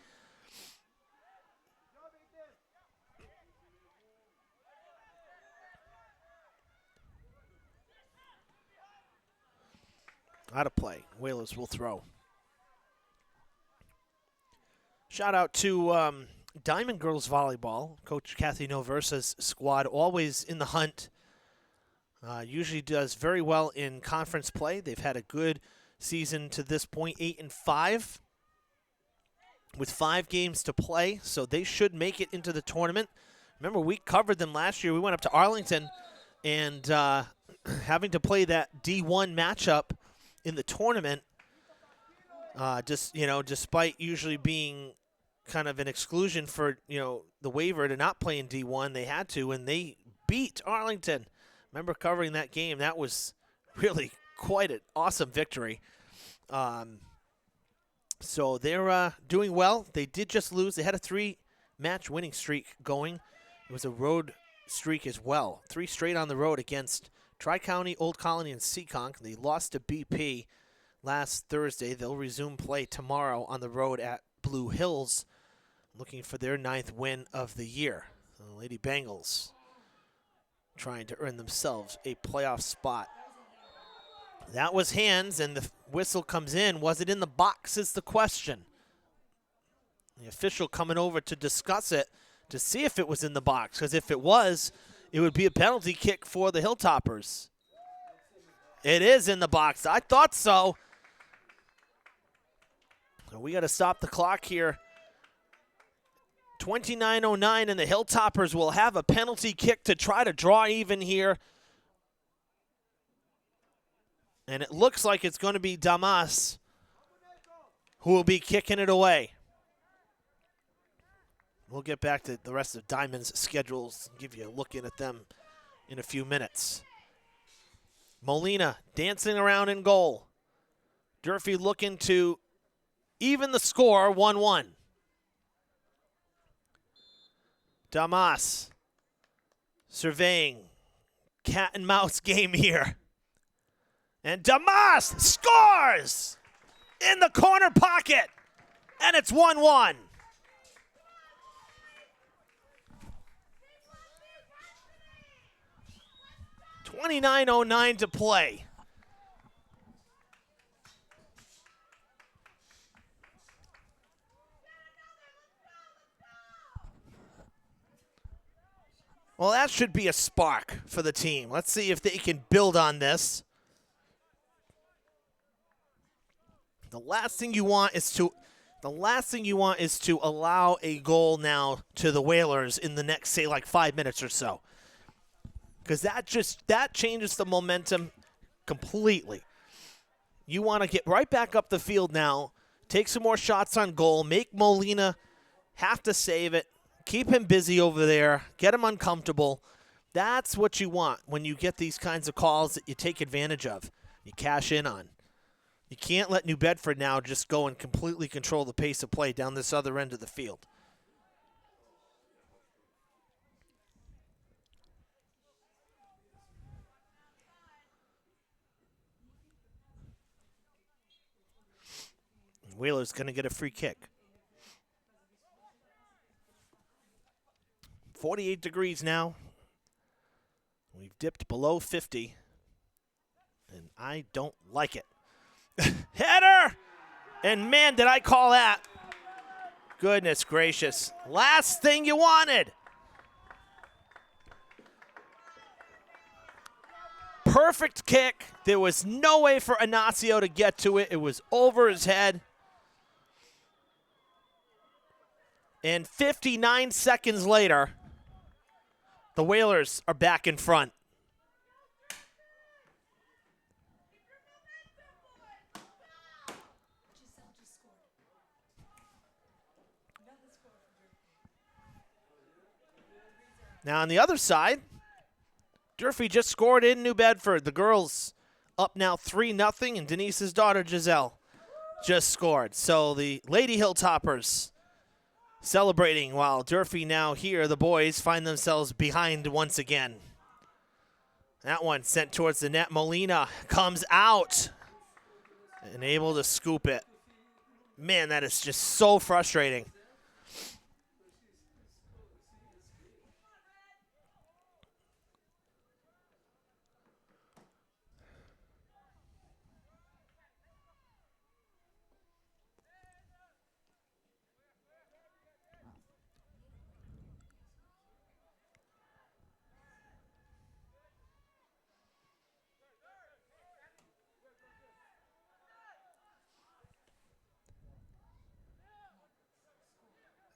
Out of play. Whalers will throw. Shout out to Diamond Girls Volleyball. Coach Kathy Noversa's squad, always in the hunt. Usually does very well in conference play. They've had a good season to this point, 8-5, with 5 games to play, so they should make it into the tournament. Remember, we covered them last year. We went up to Arlington, and having to play that D1 matchup in the tournament, despite usually being kind of an exclusion for, the waiver to not play in D1, they had to, and they beat Arlington. Remember covering that game. That was really quite an awesome victory. So they're doing well. They did just lose. They had a 3-match winning streak going. It was a road streak as well. 3 straight on the road against Tri-County, Old Colony, and Seekonk. They lost to BP last Thursday. They'll resume play tomorrow on the road at Blue Hills, looking for their 9th win of the year. The Lady Bengals trying to earn themselves a playoff spot. That was hands, and the whistle comes in. Was it in the box is the question. The official coming over to discuss it to see if it was in the box, because if it was, it would be a penalty kick for the Hilltoppers. It is in the box. I thought so. So we got to stop the clock here. 29:09, and the Hilltoppers will have a penalty kick to try to draw even here. And it looks like it's going to be Damas who will be kicking it away. We'll get back to the rest of Diamond's schedules and give you a look in at them in a few minutes. Molina dancing around in goal. Durfee looking to even the score, 1-1. Damas surveying cat and mouse game here. And Damas scores in the corner pocket. And it's 1-1. .29:09 to play. Well, that should be a spark for the team. Let's see if they can build on this. The last thing you want is to allow a goal now to the Whalers in the next, say, like 5 minutes or so. Because that changes the momentum completely. You want to get right back up the field now, take some more shots on goal, make Molina have to save it, keep him busy over there, get him uncomfortable. That's what you want when you get these kinds of calls that you take advantage of, you cash in on. You can't let New Bedford now just go and completely control the pace of play down this other end of the field. Wheeler's going to get a free kick. 48 degrees now. We've dipped below 50, and I don't like it. Header! And man, did I call that. Goodness gracious. Last thing you wanted. Perfect kick. There was no way for Ignacio to get to it. It was over his head. And 59 seconds later, the Whalers are back in front. Now on the other side, Durfee just scored in New Bedford. The girls up now 3-0, and Denise's daughter Giselle just scored. So the Lady Hilltoppers celebrating while Durfee now here, the boys find themselves behind once again. That one sent towards the net. Molina comes out. and able to scoop it. Man, that is just so frustrating.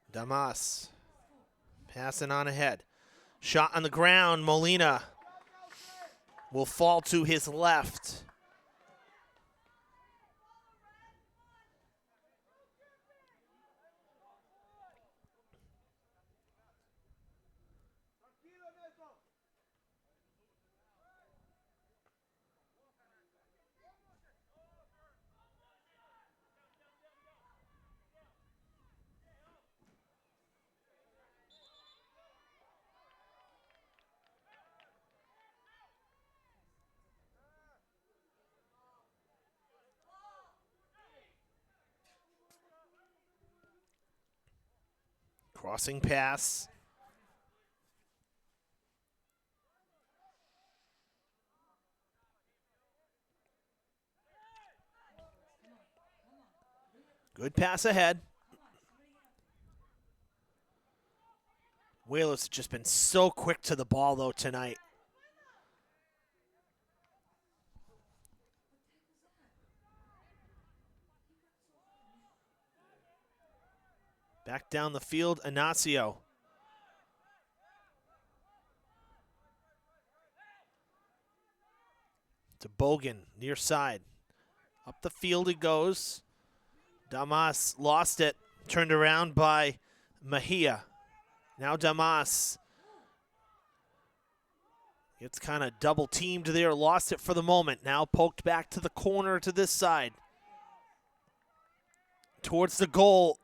Damas passing on ahead. Shot on the ground. Molina will fall to his left. Crossing pass. Good pass ahead. Whalers have just been so quick to the ball, though, tonight. Back down the field, Inacio. To Bogan, near side. Up the field he goes. Damas lost it. Turned around by Mejia. Now Damas gets kind of double teamed there. Lost it for the moment. Now poked back to the corner to this side. Towards the goal.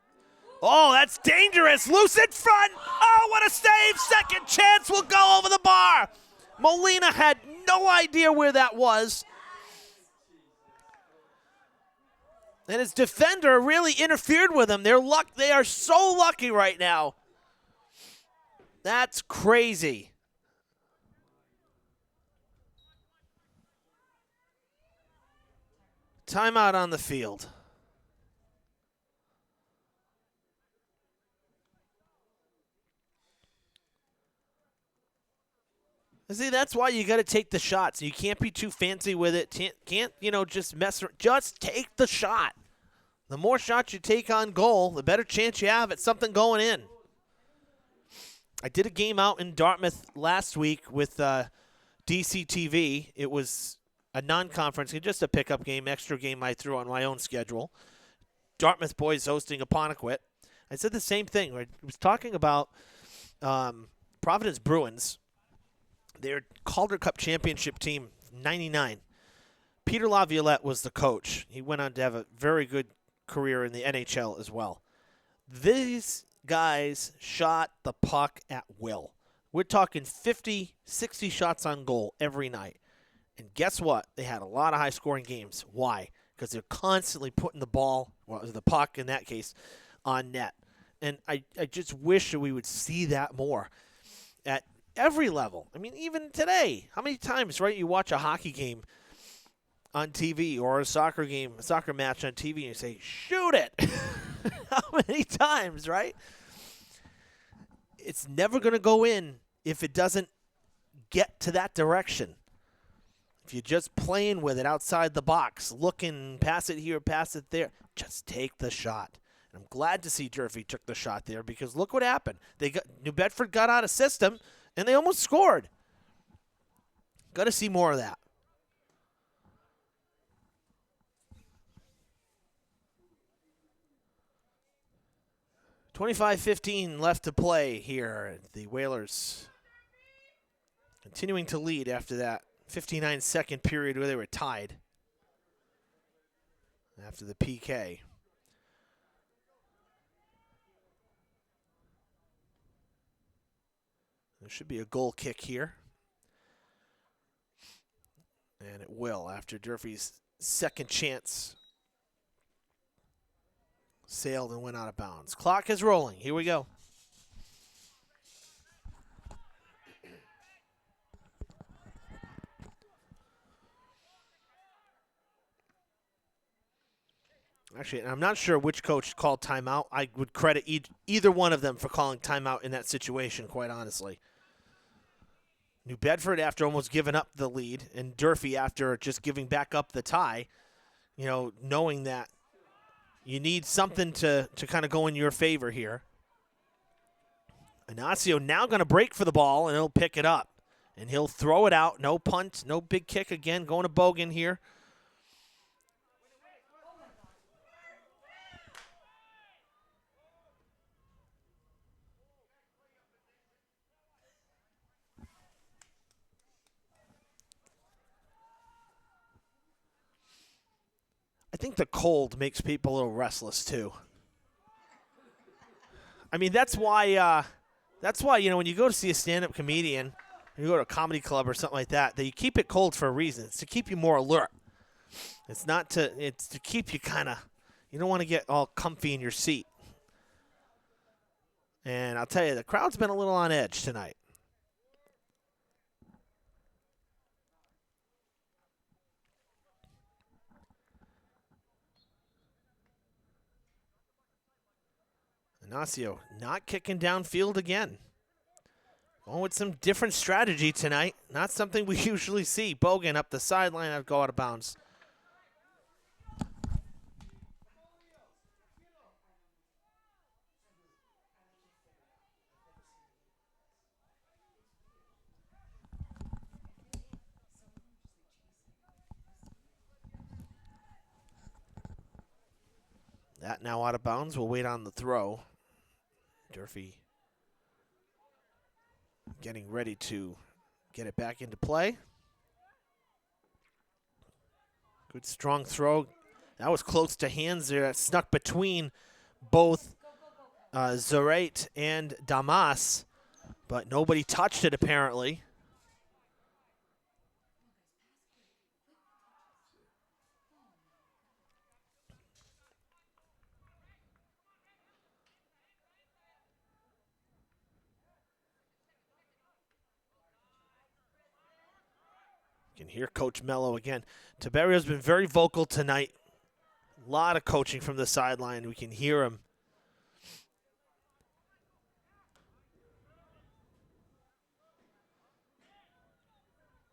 Oh, that's dangerous. Loose in front. Oh, what a save. Second chance will go over the bar. Molina had no idea where that was. And his defender really interfered with him. They are so lucky right now. That's crazy. Timeout on the field. See, that's why you got to take the shots. You can't be too fancy with it. Can't just mess around. Just take the shot. The more shots you take on goal, the better chance you have at something going in. I did a game out in Dartmouth last week with DCTV. It was a non-conference, just a pickup game, extra game I threw on my own schedule. Dartmouth boys hosting Apponequet. I said the same thing. I was talking about Providence Bruins. Their Calder Cup championship team, 99. Peter Laviolette was the coach. He went on to have a very good career in the NHL as well. These guys shot the puck at will. We're talking 50, 60 shots on goal every night. And guess what? They had a lot of high-scoring games. Why? Because they're constantly putting the ball, well, the puck in that case, on net. And I just wish that we would see that more at every level. I mean, even today, how many times, right, you watch a hockey game on TV or a soccer game, a soccer match on TV, and you say, shoot it. How many times, right? It's never going to go in if it doesn't get to that direction. If you're just playing with it outside the box, looking, pass it here, pass it there, just take the shot. And I'm glad to see Durfee took the shot there because look what happened. New Bedford got out of system, and they almost scored. Got to see more of that. .25-15 left to play here. The Whalers continuing to lead after that 59-second period where they were tied after the PK. There should be a goal kick here. And it will after Durfee's second chance sailed and went out of bounds. Clock is rolling. Here we go. Actually, I'm not sure which coach called timeout. I would credit either one of them for calling timeout in that situation, quite honestly. New Bedford, after almost giving up the lead, and Durfee, after just giving back up the tie, knowing that you need something to kind of go in your favor here. Ignacio now going to break for the ball, and he'll pick it up. And he'll throw it out. No punt, no big kick again. Going to Bogan here. I think the cold makes people a little restless too. I mean, that's why when you go to see a stand-up comedian, or you go to a comedy club or something like that you keep it cold for a reason. It's to keep you more alert. It's to keep you you don't want to get all comfy in your seat. And I'll tell you, the crowd's been a little on edge tonight. Ignacio not kicking downfield again. Going with some different strategy tonight. Not something we usually see. Bogan up the sideline. I'd go out of bounds. That now out of bounds. We'll wait on the throw. Durfee getting ready to get it back into play. Good strong throw. That was close to hands there. That snuck between both Zarate and Damas, but nobody touched it apparently. You can hear Coach Mello again. Tiberio's been very vocal tonight. A lot of coaching from the sideline. We can hear him.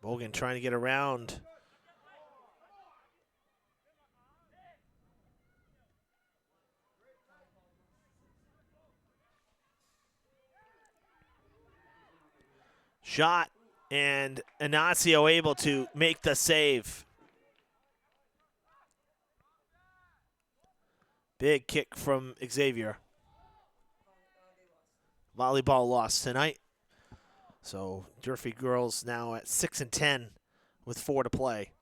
Bogan trying to get around. Shot, and Ignacio able to make the save. Big kick from Xavier. Volleyball loss tonight. So Durfee girls now at 6-10 with 4 to play.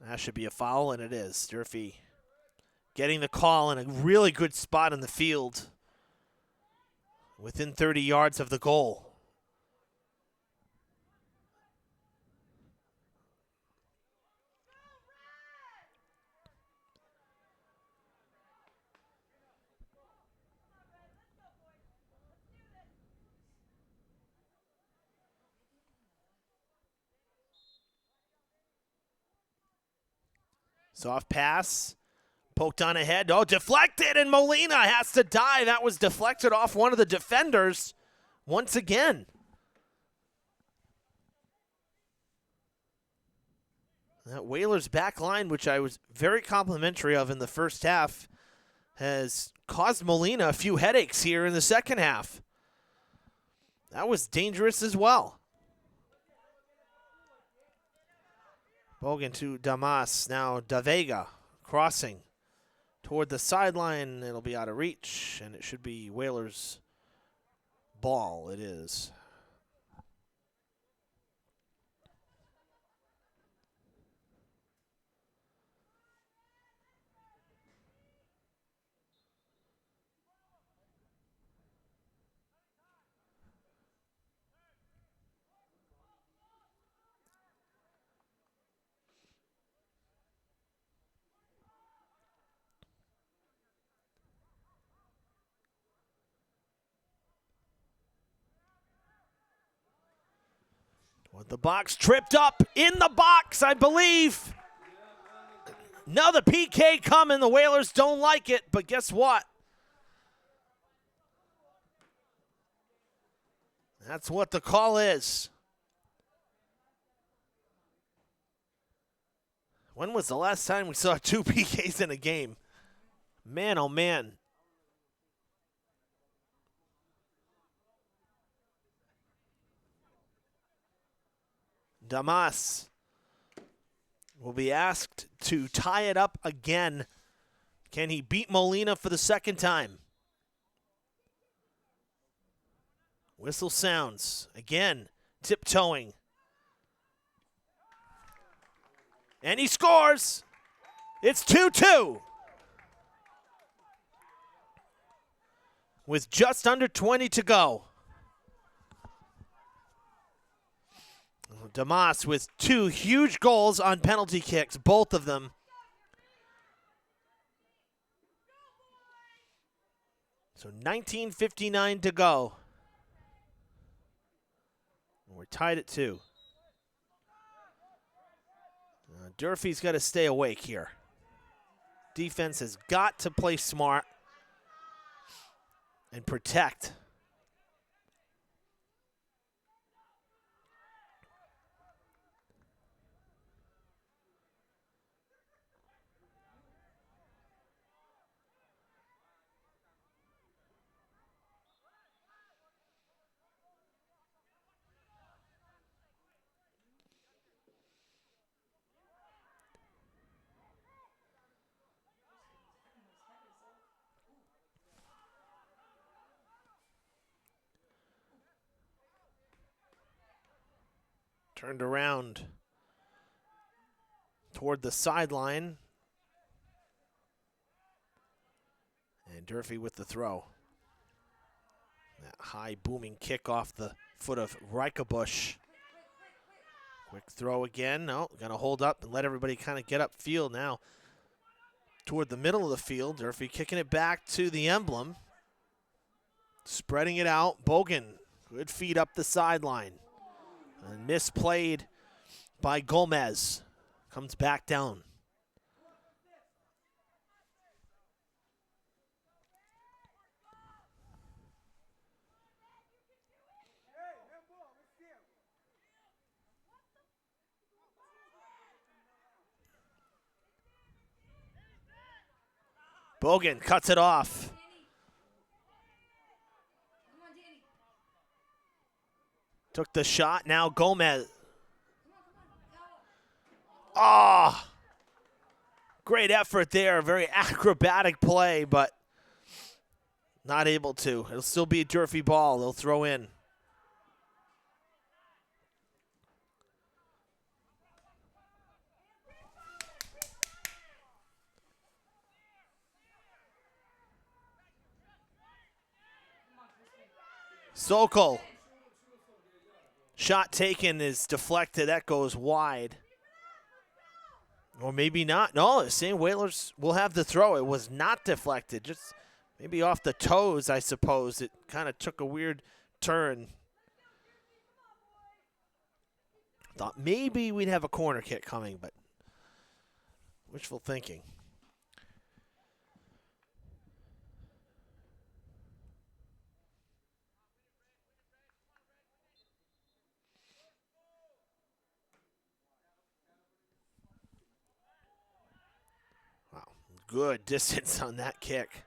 That should be a foul, and it is. Durfee getting the call in a really good spot in the field within 30 yards of the goal. Soft pass, poked on ahead. Oh, deflected, and Molina has to dive. That was deflected off one of the defenders once again. That Whalers back line, which I was very complimentary of in the first half, has caused Molina a few headaches here in the second half. That was dangerous as well. Bogan to Damas. Now Davega crossing toward the sideline. It'll be out of reach, and it should be Whalers' ball. It is. The box tripped up in the box, I believe. Another PK coming. The Whalers don't like it, but guess what? That's what the call is. When was the last time we saw 2 PKs in a game? Man, oh man. Damas will be asked to tie it up again. Can he beat Molina for the second time? Whistle sounds. Again, tiptoeing. And he scores. It's 2-2. With just under 20 to go. Damas with 2 huge goals on penalty kicks, both of them. So 19:59 to go. We're tied at 2. Durfee's got to stay awake here. Defense has got to play smart and protect. Turned around toward the sideline. And Durfee with the throw. That high booming kick off the foot of Reikabush. Quick throw again. No, gonna hold up and let everybody kind of get upfield now. Toward the middle of the field. Durfee kicking it back to the emblem. Spreading it out. Bogan, good feed up the sideline. And misplayed by Gomez. Comes back down. Bogan cuts it off. Took the shot, now Gomez. Ah, great effort there, very acrobatic play, but not able to. It'll still be a Durfee ball, they'll throw in. Sokol. Shot taken is deflected. That goes wide. Or maybe not. No, the same Whalers will have the throw. It was not deflected. Just maybe off the toes, I suppose. It kind of took a weird turn. Thought maybe we'd have a corner kick coming, but wishful thinking. Good distance on that kick.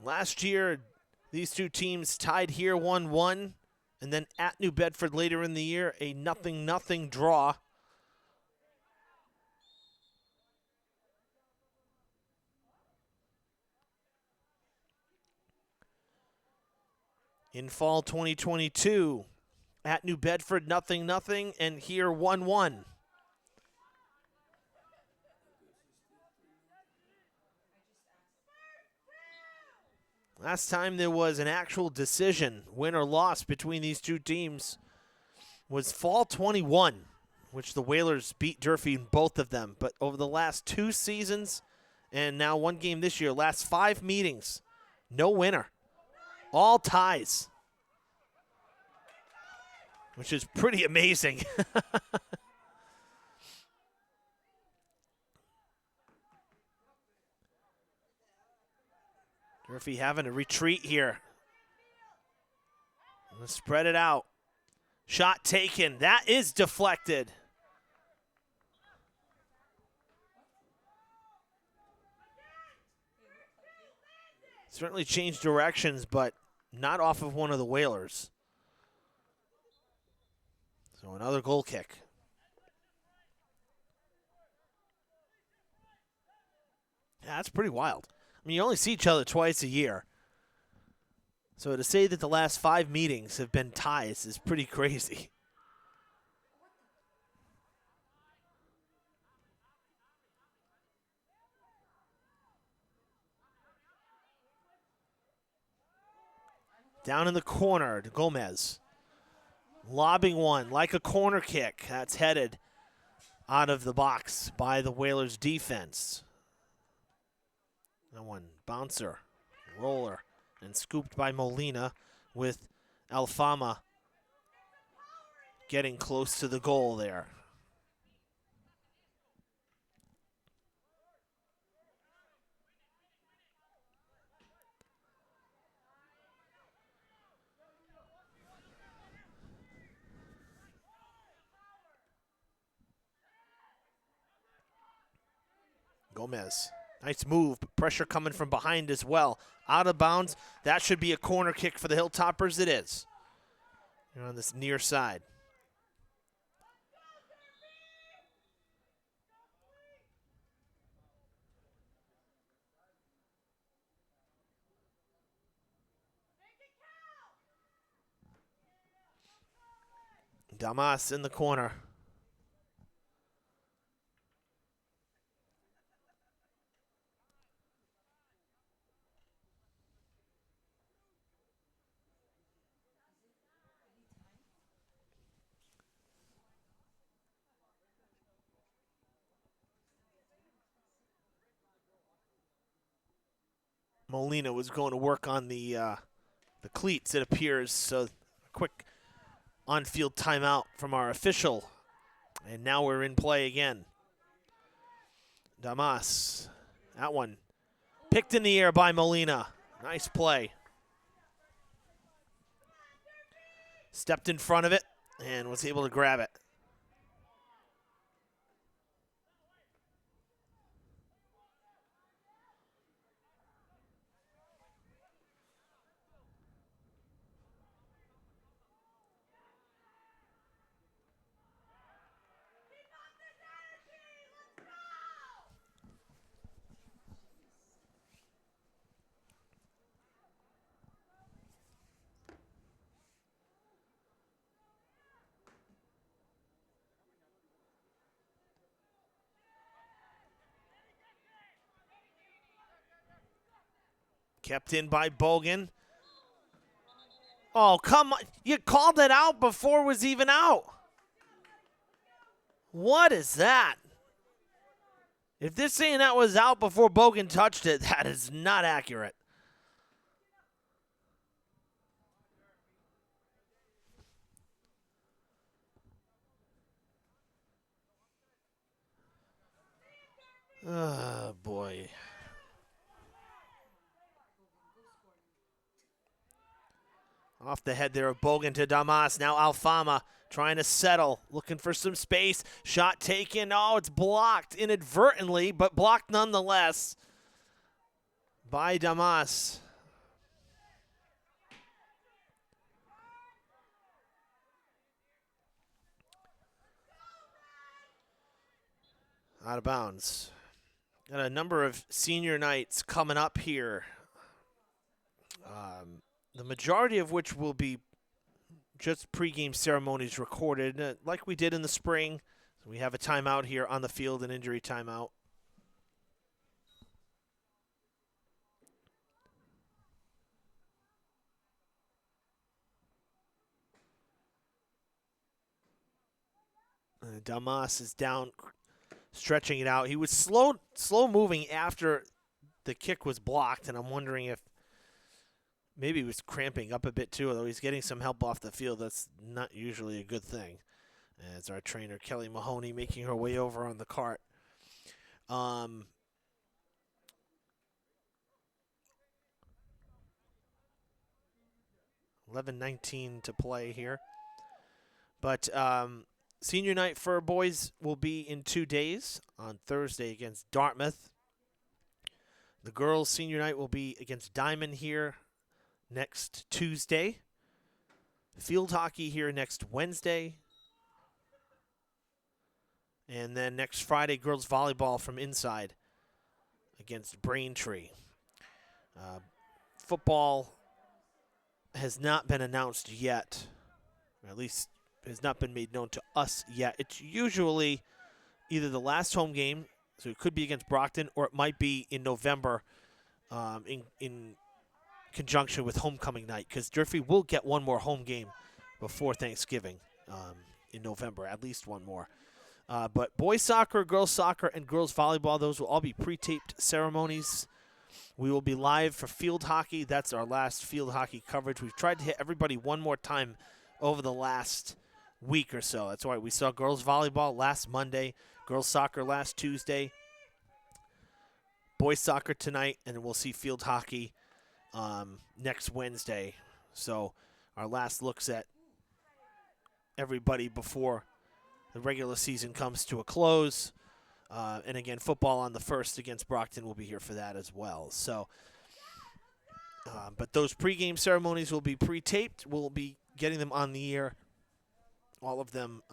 Last year, these two teams tied here 1-1, and then at New Bedford later in the year, a 0-0 draw. In fall 2022, at New Bedford, 0-0, and here 1-1. Last time there was an actual decision, win or loss, between these two teams was fall 21, which the Whalers beat Durfee in both of them. But over the last 2 seasons and now 1 game this year, last 5 meetings, no winner. All ties, which is pretty amazing. Durfee having a retreat here. Let's spread it out. Shot taken. That is deflected. Certainly changed directions, but not off of one of the Whalers. So another goal kick. Yeah, that's pretty wild. I mean, you only see each other twice a year. So to say that the last 5 meetings have been ties is pretty crazy. Down in the corner to Gomez. Lobbing one like a corner kick. That's headed out of the box by the Whalers defense. That one, bouncer, roller, and scooped by Molina with Alfama getting close to the goal there. Gomez. Nice move, but pressure coming from behind as well. Out of bounds. That should be a corner kick for the Hilltoppers. It is. You're on this near side. Damas in the corner. Molina was going to work on the cleats, it appears. So a quick on-field timeout from our official. And now we're in play again. Damas, that one picked in the air by Molina. Nice play. Stepped in front of it and was able to grab it. Kept in by Bogan. Oh, come on. You called it out before it was even out. What is that? If this saying that was out before Bogan touched it, that is not accurate. Oh, boy. Off the head there of Bogan to Damas. Now Alfama trying to settle, looking for some space. Shot taken. Oh, it's blocked inadvertently, but blocked nonetheless by Damas. Out of bounds. Got a number of senior nights coming up here. The majority of which will be just pregame ceremonies recorded, like we did in the spring. So we have a timeout here on the field, an injury timeout. Damas is down, stretching it out. He was slow moving after the kick was blocked, and I'm wondering if maybe he was cramping up a bit too, although he's getting some help off the field. That's not usually a good thing. As our trainer, Kelly Mahoney, making her way over on the cart. 11:19 to play here. But senior night for boys will be in 2 days, on Thursday against Dartmouth. The girls' senior night will be against Diamond here next Tuesday. Field hockey here next Wednesday. And then next Friday, girls volleyball from inside against Braintree. Football has not been announced yet, or at least has not been made known to us yet. It's usually either the last home game, so it could be against Brockton, or it might be in November in conjunction with homecoming night, because Durfee will get one more home game before Thanksgiving in November, at least one more. But boys soccer, girls soccer, and girls volleyball, those will all be pre-taped ceremonies. We will be live for field hockey. That's our last field hockey coverage. We've tried to hit everybody one more time over the last week or so. That's why we saw girls volleyball last Monday, girls soccer last Tuesday, boys soccer tonight, and we'll see field hockey next Wednesday. So our last looks at everybody before the regular season comes to a close. And again, football on the 1st against Brockton will be here for that as well. So, but those pregame ceremonies will be pre-taped. We'll be getting them on the air, all of them,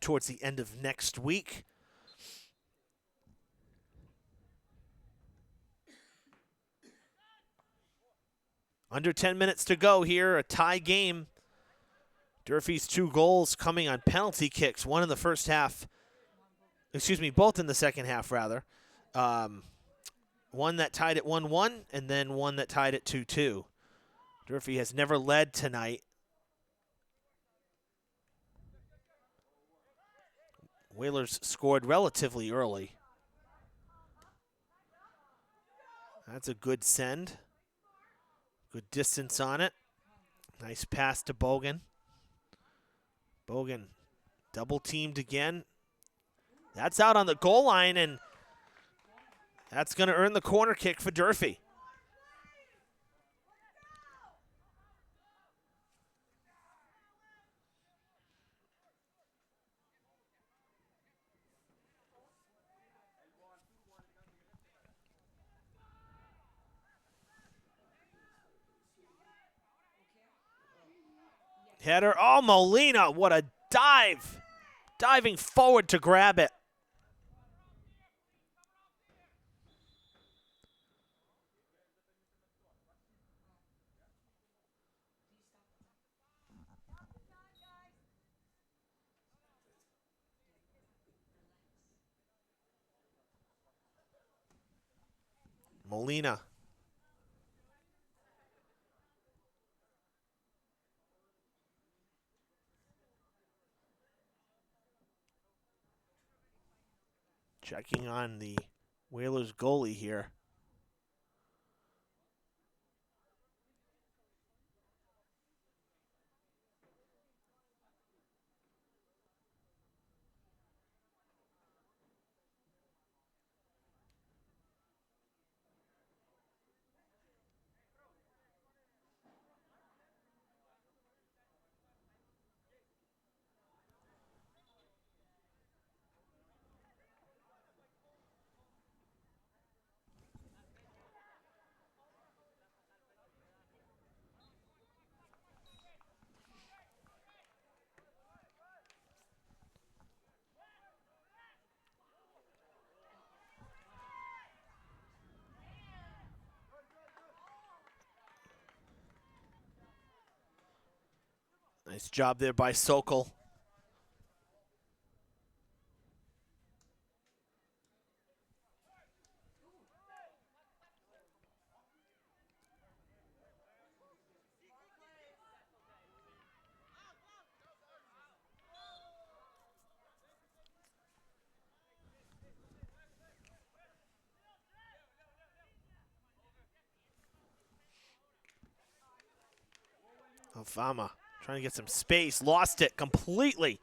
towards the end of next week. Under 10 minutes to go here, a tie game. Durfee's 2 goals coming on penalty kicks, one in the first half. Excuse me, both in the second half, rather. One that tied it 1-1, and then one that tied it 2-2. Durfee has never led tonight. Whalers scored relatively early. That's a good send. Good distance on it. Nice pass to Bogan. Bogan double teamed again. That's out on the goal line, and that's going to earn the corner kick for Durfee. Header. Oh, Molina, what a dive. Diving forward to grab it. Molina. Checking on the Whalers goalie here. Nice job there by Sokol. Fama trying to get some space, lost it completely.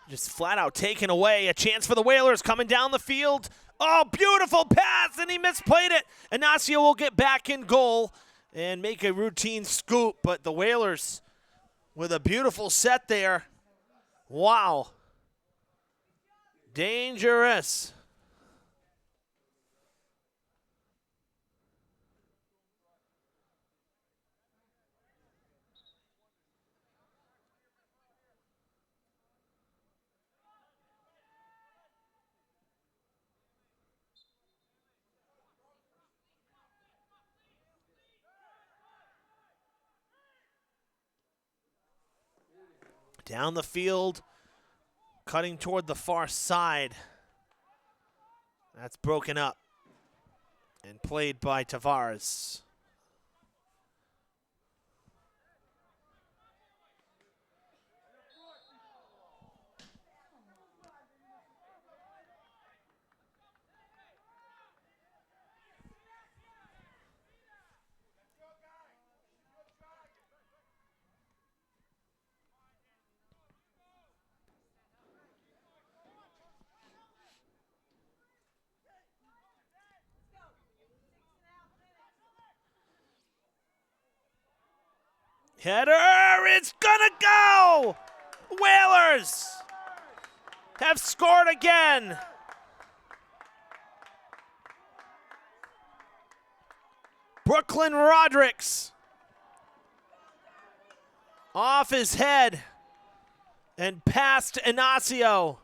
Just flat out taken away. A chance for the Whalers coming down the field. Oh, beautiful pass, and he misplayed it. Ignacio will get back in goal and make a routine scoop, but the Whalers with a beautiful set there. Wow. Dangerous. Down the field, cutting toward the far side. That's broken up and played by Tavares. Header, it's gonna go! Whalers have scored again. Brooklyn Rodricks off his head and past Ignacio.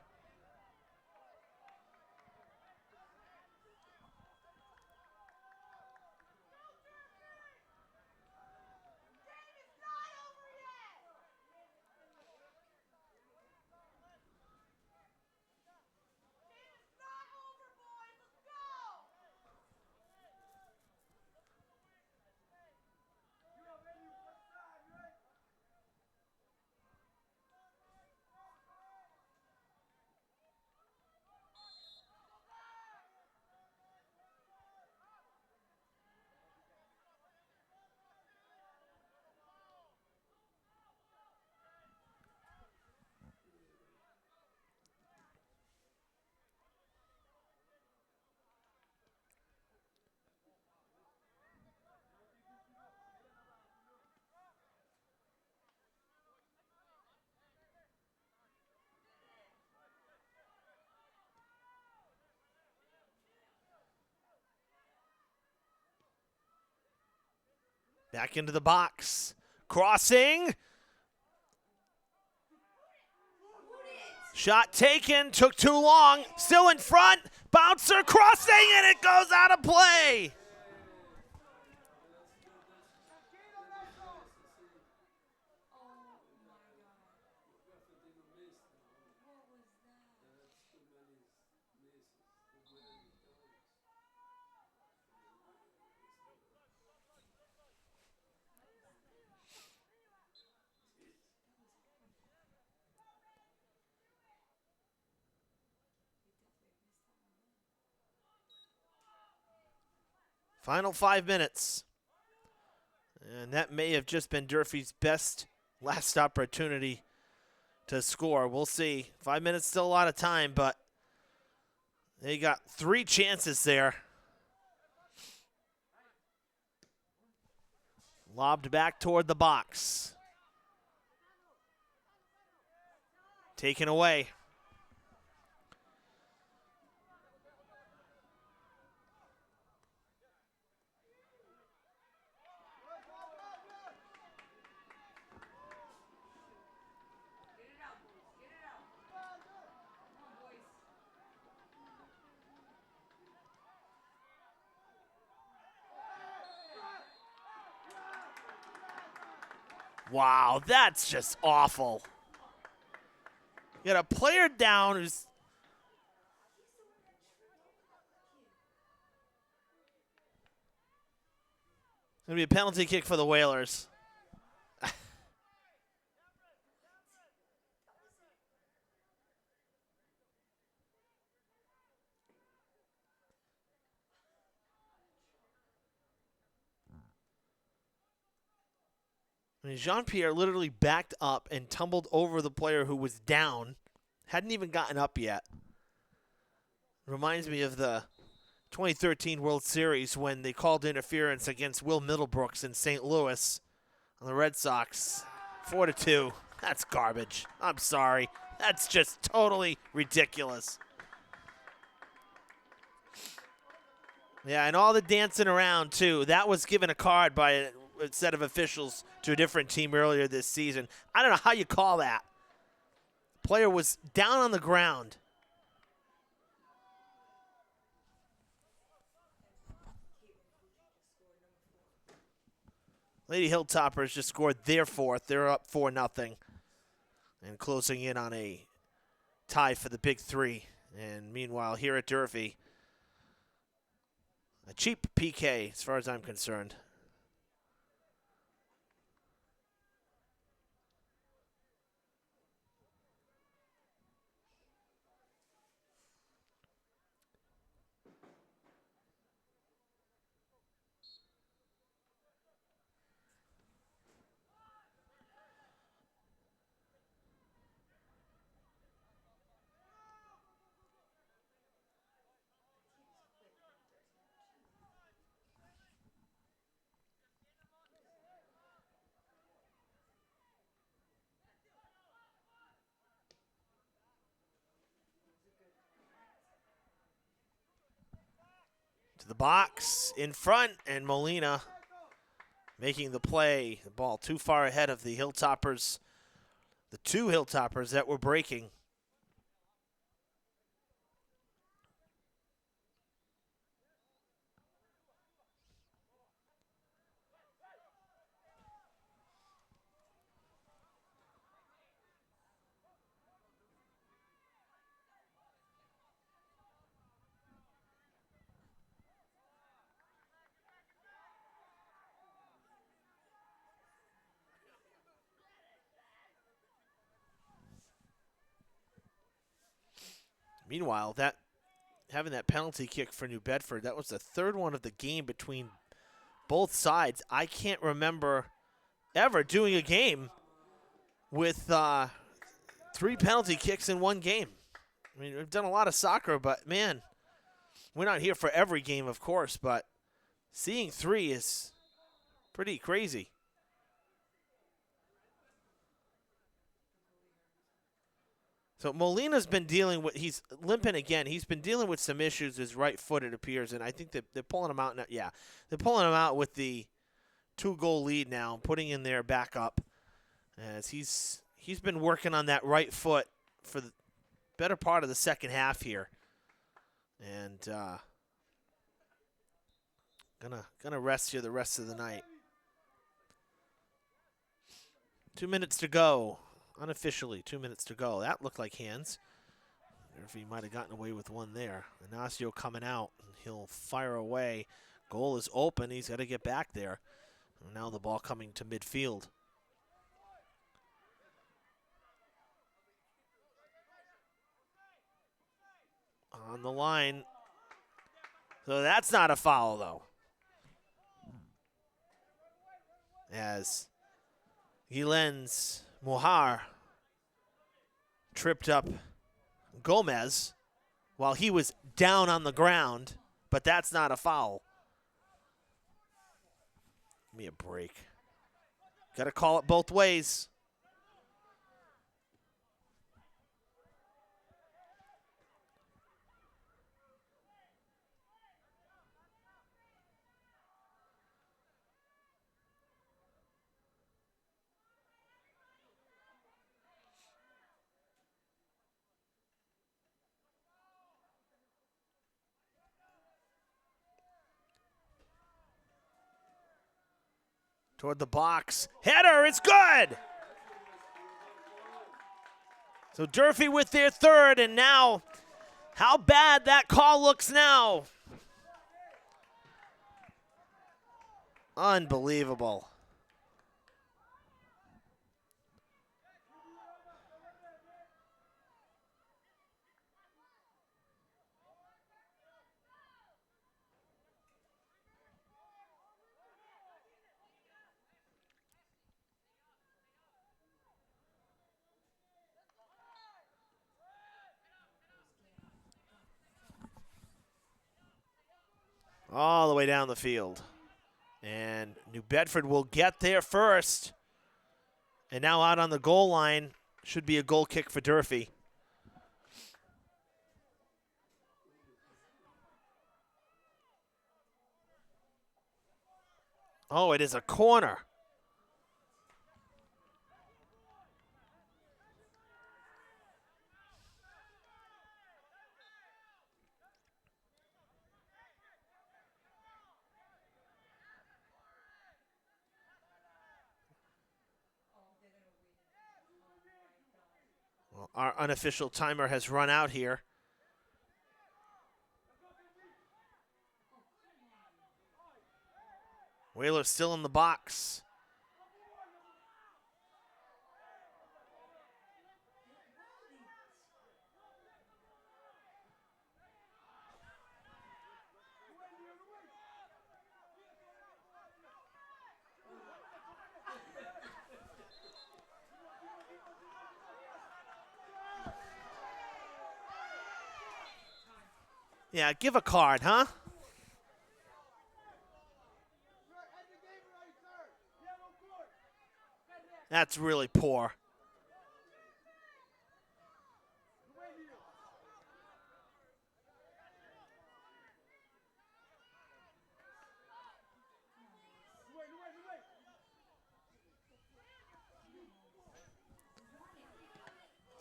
Back into the box. Crossing. Shot taken. Took too long. Still in front. Bouncer crossing, and it goes out of play. Final 5 minutes. And that may have just been Durfee's best last opportunity to score. We'll see. 5 minutes, still a lot of time, but they got 3 chances there. Lobbed back toward the box. Taken away. Wow, that's just awful. You got a player down who's... Going to be a penalty kick for the Whalers. I mean, Jean-Pierre literally backed up and tumbled over the player who was down. Hadn't even gotten up yet. Reminds me of the 2013 World Series when they called interference against Will Middlebrooks in St. Louis on the Red Sox. 4-2. That's garbage. I'm sorry. That's just totally ridiculous. Yeah, and all the dancing around, too. That was given a card by a set of officials to a different team earlier this season. I don't know how you call that. Player was down on the ground. Lady Hilltoppers just scored their fourth. They're up 4-0 and closing in on a tie for the big three. And meanwhile, here at Durfee, a cheap PK as far as I'm concerned. To the box in front, and Molina making the play. The ball too far ahead of the Hilltoppers, the two Hilltoppers that were breaking. Meanwhile, having that penalty kick for New Bedford, that was the third one of the game between both sides. I can't remember ever doing a game with 3 penalty kicks in one game. I mean, we've done a lot of soccer, but man, we're not here for every game, of course, but seeing 3 is pretty crazy. So Molina's been dealing with, he's limping again. He's been dealing with some issues with his right foot, it appears, and I think that they're pulling him out now. Yeah, they're pulling him out with the 2-goal lead now, putting in their backup as he's been working on that right foot for the better part of the second half here. And gonna rest here the rest of the night. 2 minutes to go. Unofficially, 2 minutes to go. That looked like hands. Durfee might have gotten away with one there. Ignacio coming out. He'll fire away. Goal is open. He's got to get back there. And now the ball coming to midfield. On the line. So that's not a foul, though. As Gilens Mohar tripped up Gomez while he was down on the ground, but that's not a foul. Give me a break. Got to call it both ways. Toward the box. Header, it's good! So Durfee with their third, and now how bad that call looks now. Unbelievable. all the way down the field. And New Bedford will get there first. And now out on the goal line should be a goal kick for Durfee. Oh, it is a corner. Well, our unofficial timer has run out here. Whalers still in the box. Yeah, give a card, huh? That's really poor.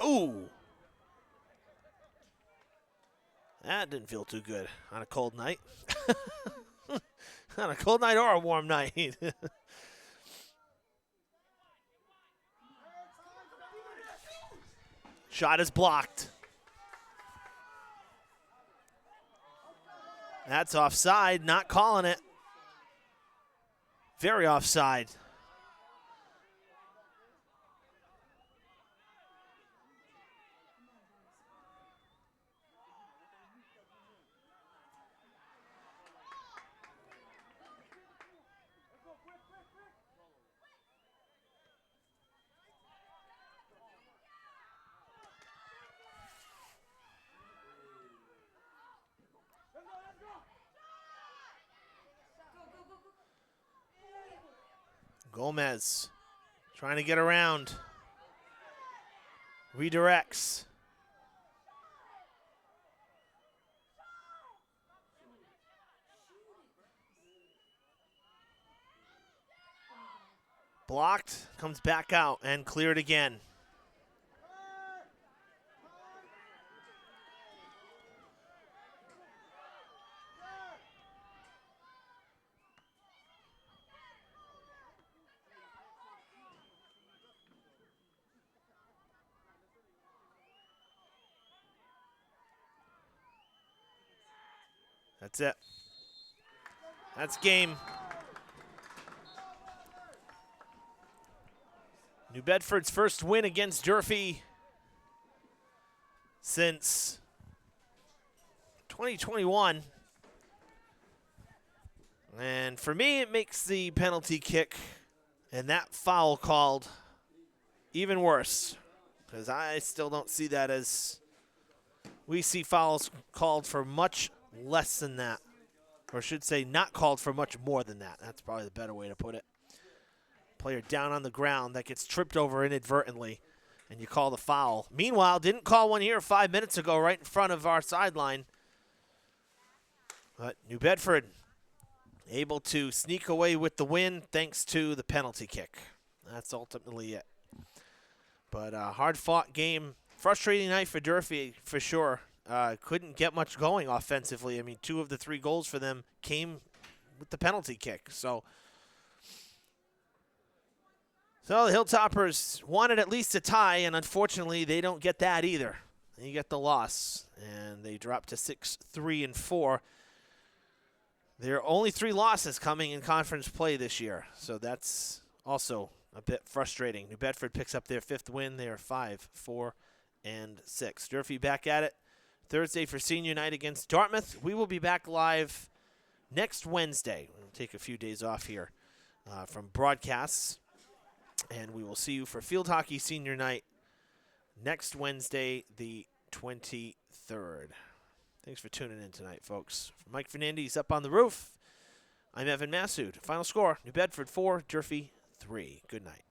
Ooh. That didn't feel too good on a cold night. On a cold night or a warm night. Shot is blocked. That's offside, not calling it. Very offside. Gomez trying to get around. Redirects. Blocked, comes back out and cleared again. That's it. That's game. New Bedford's first win against Durfee since 2021. And for me, it makes the penalty kick and that foul called even worse, because I still don't see that as, we see fouls called for much less than that, or I should say not called for much more than that. That's probably the better way to put it. Player down on the ground that gets tripped over inadvertently, and you call the foul. Meanwhile, didn't call one here 5 minutes ago right in front of our sideline. But New Bedford able to sneak away with the win thanks to the penalty kick. That's ultimately it. But a hard-fought game. Frustrating night for Durfee, for sure. Couldn't get much going offensively. I mean, 2 of the 3 goals for them came with the penalty kick. So the Hilltoppers wanted at least a tie, and unfortunately they don't get that either. They get the loss, and they drop to 6-3-4. There are only 3 losses coming in conference play this year, so that's also a bit frustrating. New Bedford picks up their 5th win. They are 5-4-6. Durfee back at it Thursday for senior night against Dartmouth. We will be back live next Wednesday. We'll take a few days off here from broadcasts, and we will see you for field hockey senior night next Wednesday, the 23rd. Thanks for tuning in tonight, folks. For Mike Fernandez up on the roof, I'm Evan Massoud. Final score, New Bedford 4, Durfee 3. Good night.